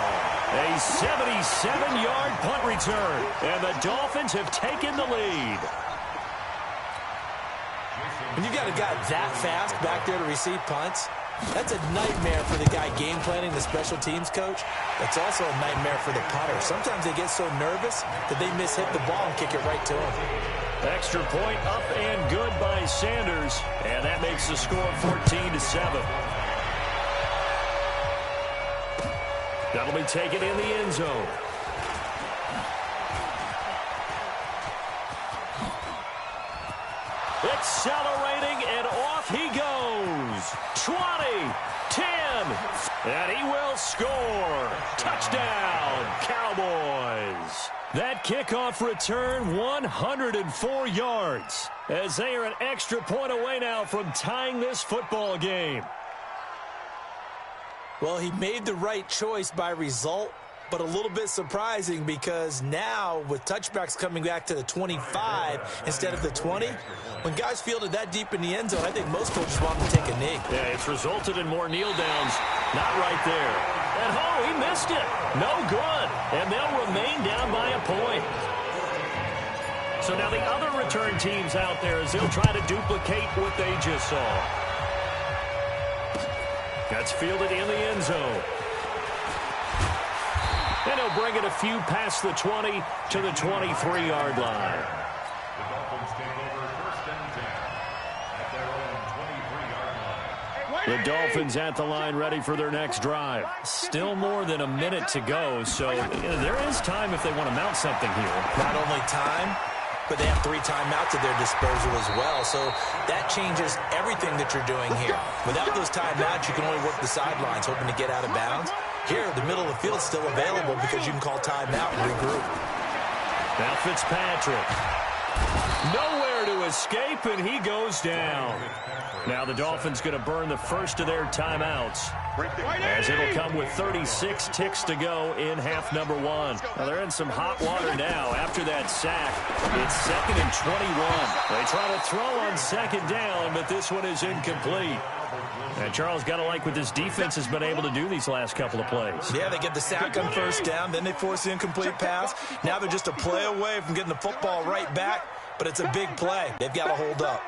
A 77-yard punt return. And the Dolphins have taken the lead. When you got a guy that fast back there to receive punts, that's a nightmare for the guy game planning, the special teams coach. That's also a nightmare for the punter. Sometimes they get so nervous that they mishit the ball and kick it right to him. Extra point up and good by Sanders. And that makes the score 14-7. That'll be taken in the end zone. Accelerating, and off he goes. 20, 10, and he will score. Touchdown, Cowboys. That kickoff return, 104 yards, as they are an extra point away now from tying this football game. Well, he made the right choice by result, but a little bit surprising because now with touchbacks coming back to the 25 instead of the 20, when guys fielded that deep in the end zone, I think most coaches want them to take a knee. Yeah, it's resulted in more kneel downs. Not right there. And he missed it. No good. And they'll remain down by a point. So now the other return teams out there as they'll try to duplicate what they just saw. That's fielded in the end zone. And he'll bring it a few past the 20 to the 23-yard line. The Dolphins take over first and 10 at their own 23-yard line. The Dolphins at the line ready for their next drive. Still more than a minute to go, so there is time if they want to mount something here. Not only time, but they have 3 timeouts at their disposal as well. So that changes everything that you're doing here. Without those timeouts, you can only work the sidelines, hoping to get out of bounds. Here, the middle of the field is still available because you can call timeout and regroup. Now Fitzpatrick. Nowhere to escape, and he goes down. Now the Dolphins going to burn the first of their timeouts, as it'll come with 36 ticks to go in half number 1. Now they're in some hot water now after that sack. It's 2nd and 21. They try to throw on 2nd down, but this one is incomplete. And Charles, got to like what this defense has been able to do these last couple of plays. Yeah, they get the sack on 1st down, then they force the incomplete pass. Now they're just a play away from getting the football right back, but it's a big play. They've got to hold up.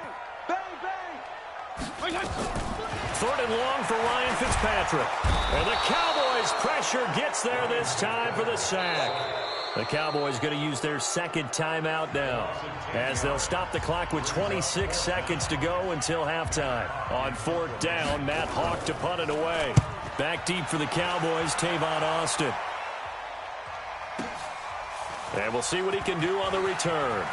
3rd and long for Ryan Fitzpatrick. And the Cowboys pressure gets there this time for the sack. The Cowboys going to use their 2nd timeout now, as they'll stop the clock with 26 seconds to go until halftime. On 4th down, Matt Hawk to punt it away. Back deep for the Cowboys, Tavon Austin. And we'll see what he can do on the return.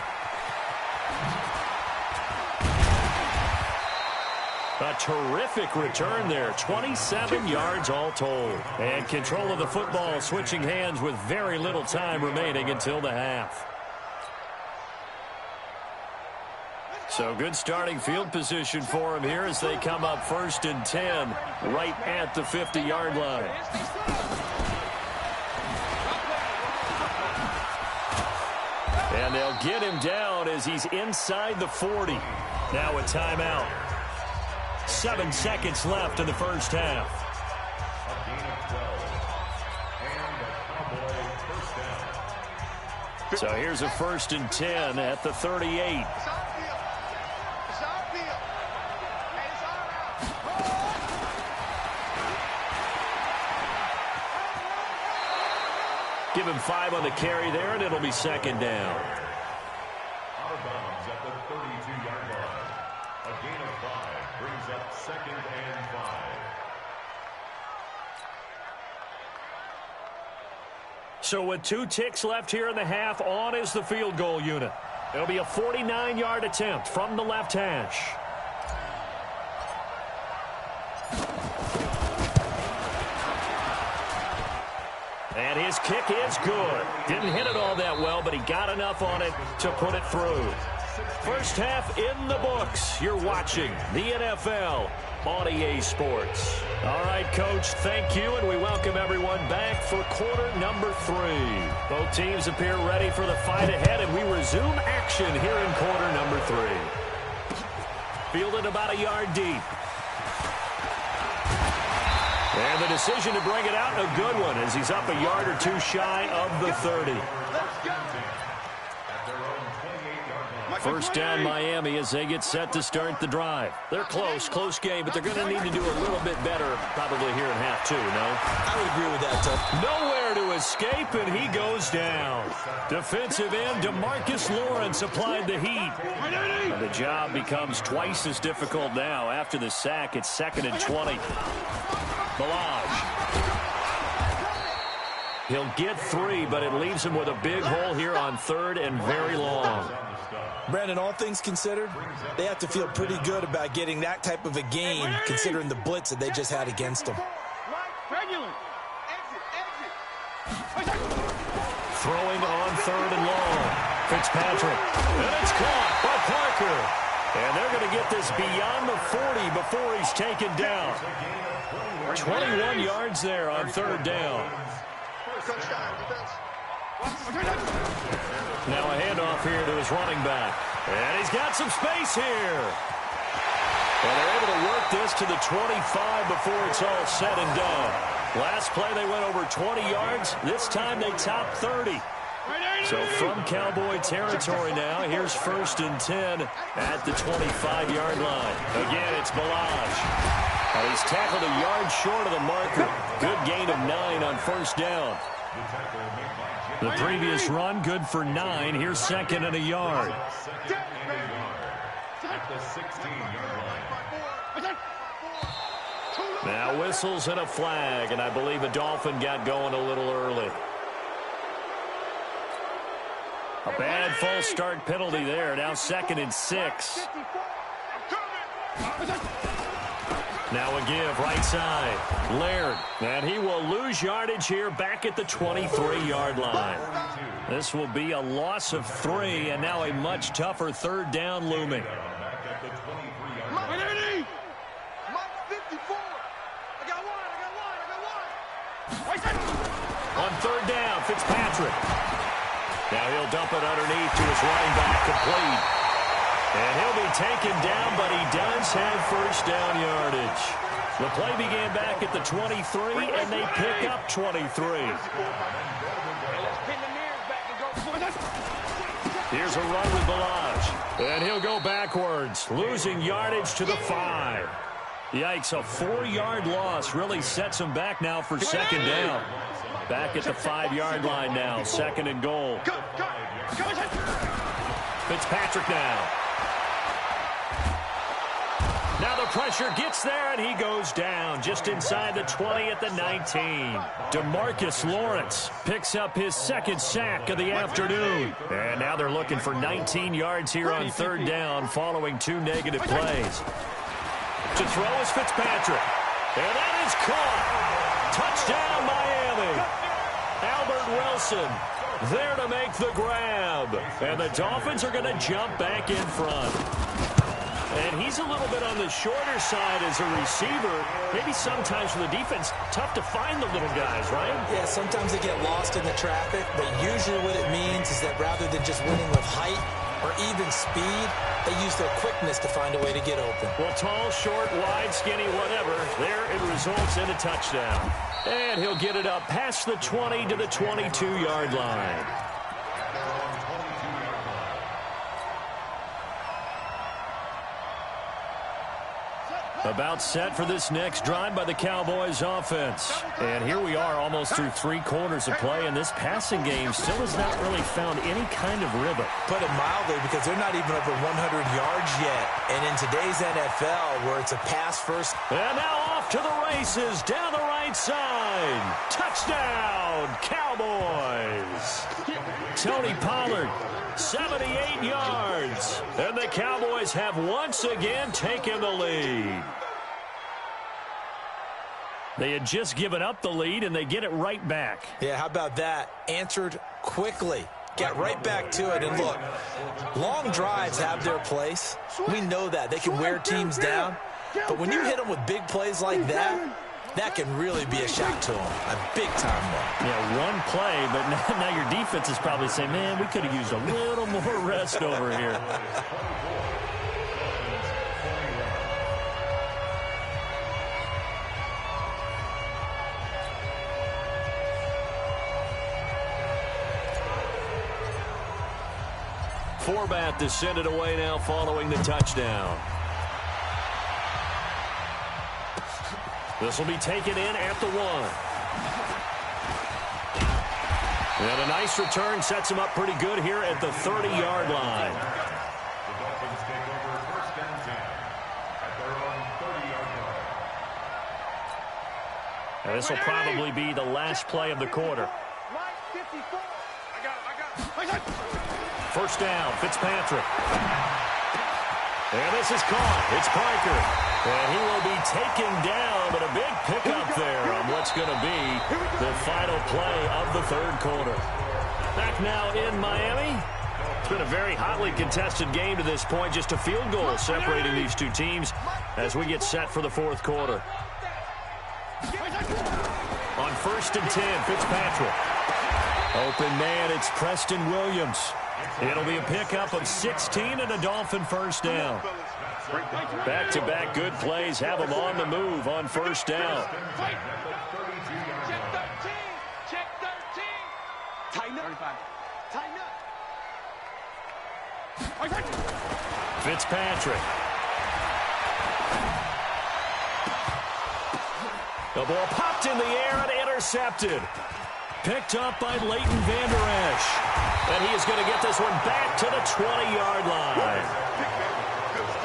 A terrific return there, 27 yards all told. And control of the football switching hands with very little time remaining until the half. So good starting field position for him here as they come up 1st and 10 right at the 50-yard line. And they'll get him down as he's inside the 40. Now a timeout. 7 seconds left in the first half. A gain of 12. And a Cowboy first down. So here's a 1st and 10 at the 38. Give him 5 on the carry there, and it'll be 2nd down. Out of bounds at the 32-yard line. A gain of 5 brings up 2nd and 5. So with 2 ticks left here in the half, on is the field goal unit. It'll be a 49-yard attempt from the left hash. And his kick is good. Didn't hit it all that well, but he got enough on it to put it through. First half in the books. You're watching the NFL on EA Sports. All right, Coach, thank you, and we welcome everyone back for quarter number 3. Both teams appear ready for the fight ahead, and we resume action here in quarter number 3. Fielded about a yard deep. And the decision to bring it out, a good one, as he's up a yard or 2 shy of the 30. First down, Miami, as they get set to start the drive. They're close game, but they're going to need to do a little bit better probably here in half 2, no? I would agree with that, Tuck. Nowhere to escape, and he goes down. Defensive end DeMarcus Lawrence applied the heat. And the job becomes twice as difficult now. After the sack, it's 2nd and 20. Balaj. He'll get 3, but it leaves him with a big hole here on 3rd and very long. Brandon, all things considered, they have to feel pretty good about getting that type of a game considering the blitz that they just had against them. Throwing on 3rd and long. Fitzpatrick. And it's caught by Parker. And they're going to get this beyond the 40 before he's taken down. 21 yards there on 3rd down. Now a handoff here to his running back. And he's got some space here. And they're able to work this to the 25 before it's all said and done. Last play they went over 20 yards. This time they topped 30. So from Cowboy territory now, here's 1st and 10 at the 25-yard line. Again, it's Balaj. He's tackled a yard short of the marker. Good gain of 9 on 1st down. The previous run, good for 9. Here's 2nd and a yard. At the 16-yard line. Now whistles and a flag, and I believe a Dolphin got going a little early. A bad false start penalty there. Now 2nd and 6. Now a give, right side. Laird, and he will lose yardage here back at the 23-yard line. This will be a loss of 3, and now a much tougher 3rd down looming. On 3rd down, Fitzpatrick. Now he'll dump it underneath to his running back, complete. And he'll be taken down, but he does have 1st down yardage. The play began back at the 23, and they pick up 23. Here's a run with Balaj. And he'll go backwards, losing yardage to the 5. Yikes, a 4-yard loss really sets him back now for 2nd down. Back at the 5-yard line now, 2nd and goal. Fitzpatrick now. Now the pressure gets there, and he goes down just inside the 20 at the 19. DeMarcus Lawrence picks up his 2nd sack of the afternoon. And now they're looking for 19 yards here on 3rd down following 2 negative plays. To throw is Fitzpatrick. And that is caught. Touchdown, Miami. Albert Wilson there to make the grab. And the Dolphins are going to jump back in front. And he's a little bit on the shorter side as a receiver. Maybe sometimes for the defense, tough to find the little guys, right? Yeah, sometimes they get lost in the traffic, but usually what it means is that rather than just winning with height or even speed, they use their quickness to find a way to get open. Well, tall, short, wide, skinny, whatever, there it results in a touchdown. And he'll get it up past the 20 to the 22-yard line. About set for this next drive by the Cowboys offense. And here we are almost through 3 quarters of play, and this passing game still has not really found any kind of rhythm. Put it mildly, because they're not even over 100 yards yet. And in today's NFL, where it's a pass first. And now off to the races down the right side. Touchdown, Cowboys. Tony Pollard, 78 yards. And the Cowboys have once again taken the lead. They had just given up the lead, and they get it right back. Yeah, how about that? Answered quickly. Get right back to it. And look, long drives have their place. We know that. They can wear teams down. But when you hit them with big plays like that, that can really be a shock to them. A big-time one. Yeah, one play, but now your defense is probably saying, man, we could have used a little more rest over here. Forbat to send it away now following the touchdown. This will be taken in at the 1. And a nice return sets him up pretty good here at the 30-yard line. The Dolphins take over 1st and 10 at their own 30-yard line. And this will probably be the last play of the quarter. 1st first down. Fitzpatrick. And this is caught. It's Piker. And he will be taken down, but a big pickup there on what's going to be the final play of the third quarter. Back now in Miami. It's been a very hotly contested game to this point. Just a field goal separating these two teams as we get set for the fourth quarter. On 1st and 10, Fitzpatrick. Open man, it's Preston Williams. It'll be a pickup of 16 and a Dolphin first down. Back-to-back good plays have them on the move on first down. Check 13. Check 13. Tighten up. Tighten up. Fitzpatrick. The ball popped in the air and intercepted. Picked up by Leighton Vander Esch. And he is going to get this one back to the 20-yard line.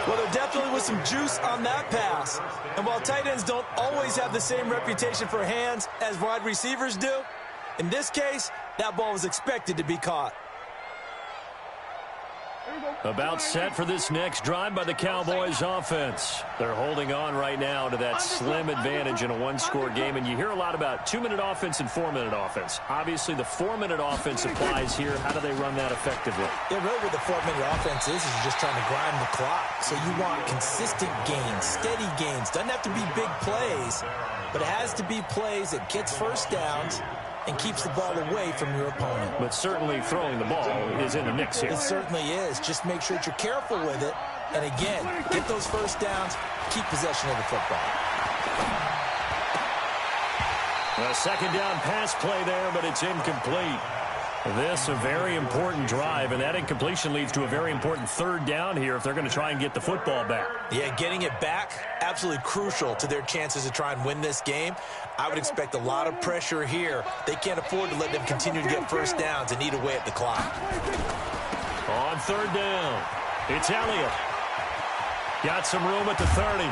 Well, there definitely was some juice on that pass. And while tight ends don't always have the same reputation for hands as wide receivers do, in this case, that ball was expected to be caught. About set for this next drive by the Cowboys offense. They're holding on right now to that slim advantage in a one-score game, and you hear a lot about 2-minute offense and 4-minute offense. Obviously, the 4-minute offense applies here. How do they run that effectively? Yeah, really what the 4-minute offense is just trying to grind the clock. So you want consistent gains, steady gains. Doesn't have to be big plays, but it has to be plays that gets first downs and keeps the ball away from your opponent. But certainly throwing the ball is in the mix here. It certainly is. Just make sure that you're careful with it. And again, get those first downs, keep possession of the football. A second down pass play there, but it's incomplete. This a very important drive, and that incompletion leads to a very important third down here if they're going to try and get the football back. Yeah, getting it back, absolutely crucial to their chances to try and win this game. I would expect a lot of pressure here. They can't afford to let them continue to get first downs and eat away at the clock. On third down, it's Elliott. Got some room at the 30.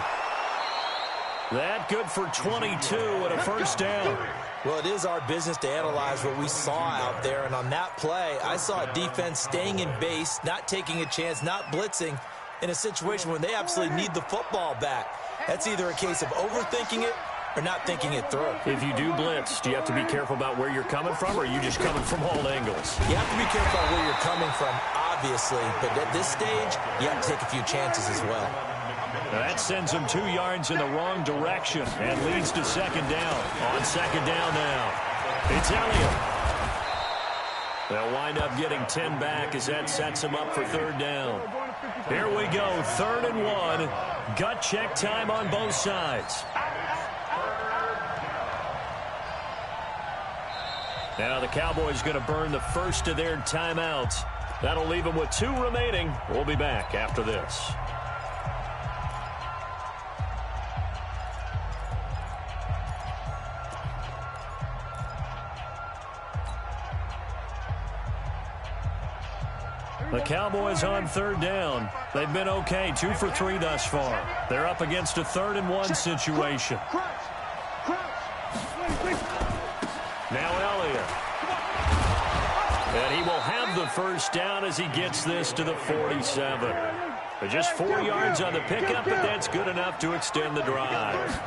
That good for 22 and a first down. Well, it is our business to analyze what we saw out there, and on that play, I saw a defense staying in base, not taking a chance, not blitzing in a situation when they absolutely need the football back. That's either a case of overthinking it or not thinking it through. If you do blitz, do you have to be careful about where you're coming from, or are you just coming from all angles? You have to be careful about where you're coming from, obviously, but at this stage, you have to take a few chances as well. That sends him 2 yards in the wrong direction and leads to second down. On second down now, it's Elliott. They'll wind up getting 10 back as that sets him up for third down. Here we go, 3rd and 1. Gut check time on both sides. Now the Cowboys going to burn the first of their timeouts. That'll leave them with 2 remaining. We'll be back after this. The Cowboys on third down. They've been okay, 2 for 3 thus far. They're up against a 3rd and 1 situation. Now Elliott. And he will have the first down as he gets this to the 47. Just 4 yards on the pickup, but that's good enough to extend the drive.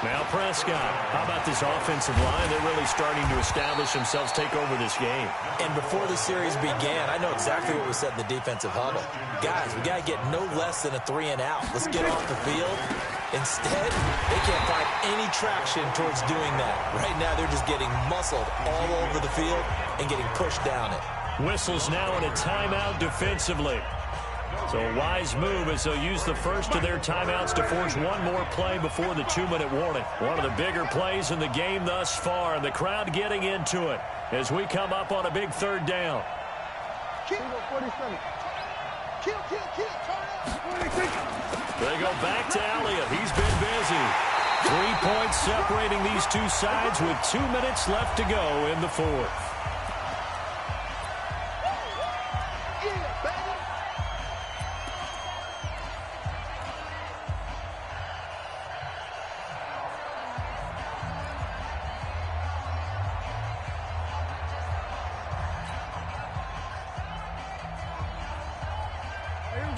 Now Prescott. How about this offensive line? They're really starting to establish themselves, take over this game. And before the series began, I know exactly what was said in the defensive huddle. Guys, we got to get no less than a 3 and out. Let's get off the field. Instead, they can't find any traction towards doing that. Right now, they're just getting muscled all over the field and getting pushed down it. Whistles now in a timeout defensively. So a wise move as they'll use the first of their timeouts to force one more play before the 2-minute warning. One of the bigger plays in the game thus far, and the crowd getting into it as we come up on a big third down. They go back to Elliott. He's been busy. 3 points separating these two sides with 2 minutes left to go in the fourth.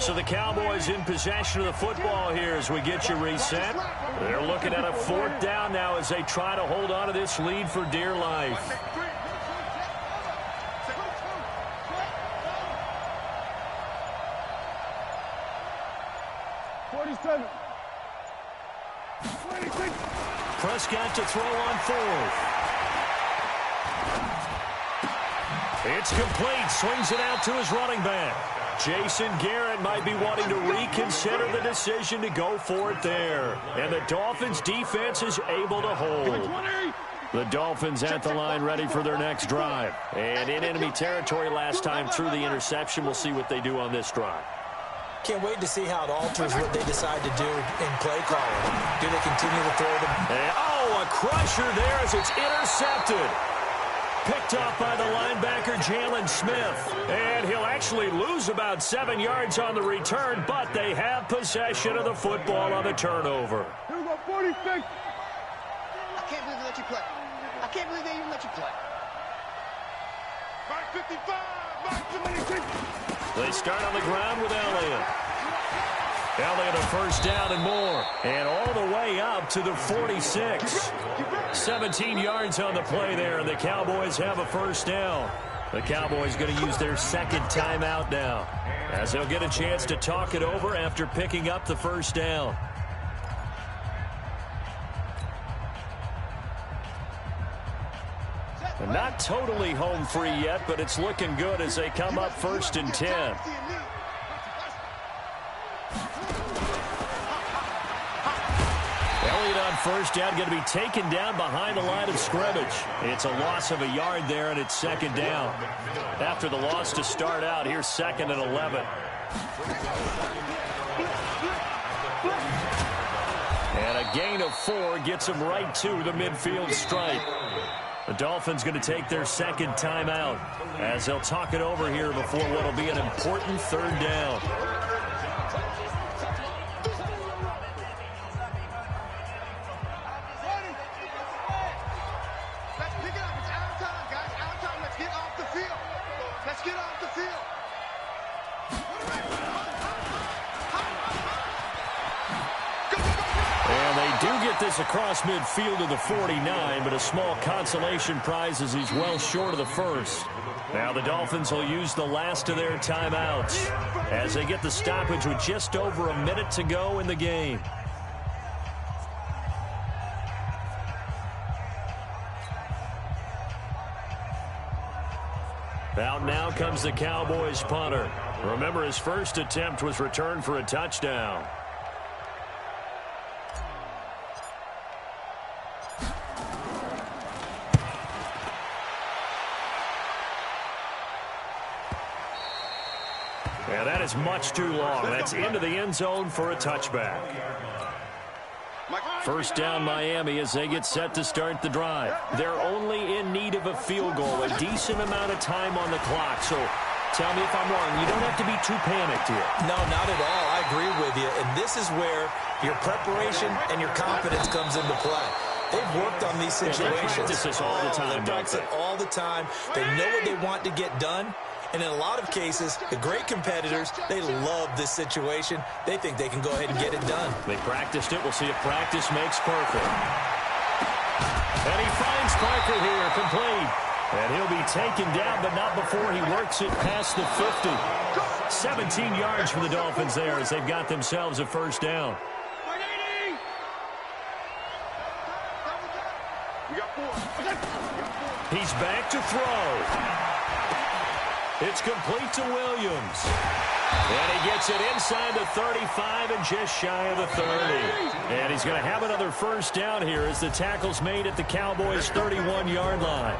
So the Cowboys in possession of the football here as we get you reset. They're looking at a 4th down now as they try to hold on to this lead for dear life. Prescott to throw on 4th. It's complete. Swings it out to his running back. Jason Garrett might be wanting to reconsider the decision to go for it there. And the Dolphins defense is able to hold. The Dolphins at the line ready for their next drive. And in enemy territory last time through the interception. We'll see what they do on this drive. Can't wait to see how it alters what they decide to do in play calling. Do they continue to throw them? Oh, a crusher there as it's intercepted. Picked off by the linebacker, Jalen Smith. And he'll actually lose about 7 yards on the return, but they have possession of the football on the turnover. Here we go, 46. I can't believe they let you play. I can't believe they even let you play. Mark 55, Mark 76. They start on the ground with Elliott. Elliott a first down and more. And all the way up to the 46. 17 yards on the play there, and the Cowboys have a first down. The Cowboys going to use their second timeout now, as they'll get a chance to talk it over after picking up the first down. And not totally home free yet, but it's looking good as they come up 1st and 10. Elliott on first down, going to be taken down behind the line of scrimmage. It's a loss of a yard there, and it's 2nd down. After the loss to start out, here's 2nd and 11. And a gain of 4 gets them right to the midfield stripe. The Dolphins going to take their second timeout as they'll talk it over here before what will be an important 3rd down. Let's pick it up. It's out of time, guys. Out of time. Let's get off the field. Let's get off the field. And they do get this across midfield to the 49, but a small consolation prize as he's well short of the first. Now the Dolphins will use the last of their timeouts as they get the stoppage with just over a minute to go in the game. Out now comes the Cowboys punter. Remember, his first attempt was returned for a touchdown. Yeah, that is much too long. That's into the end zone for a touchback. First down Miami as they get set to start the drive. They're only in need of a field goal, a decent amount of time on the clock. So tell me if I'm wrong. You don't have to be too panicked here. No, not at all. I agree with you. And this is where your preparation and your confidence comes into play. They've worked on these situations. They practice this all the time, They practice it all the time. They know what they want to get done. And in a lot of cases, the great competitors, they love this situation. They think they can go ahead and get it done. They practiced it. We'll see if practice makes perfect. And he finds Parker here, complete. And he'll be taken down, but not before he works it past the 50. 17 yards for the Dolphins there as they've got themselves a first down. He's back to throw. It's complete to Williams. And he gets it inside the 35 and just shy of the 30. And he's going to have another first down here as the tackle's made at the Cowboys' 31-yard line.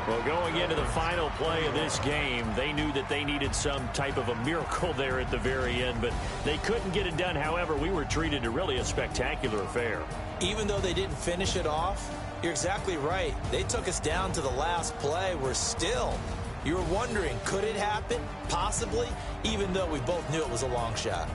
Well, going into the final play of this game, they knew that they needed some type of a miracle there at the very end, but they couldn't get it done. However, we were treated to really a spectacular affair. Even though they didn't finish it off, you're exactly right. They took us down to the last play. We're still... You were wondering, could it happen? Possibly, even though we both knew it was a long shot.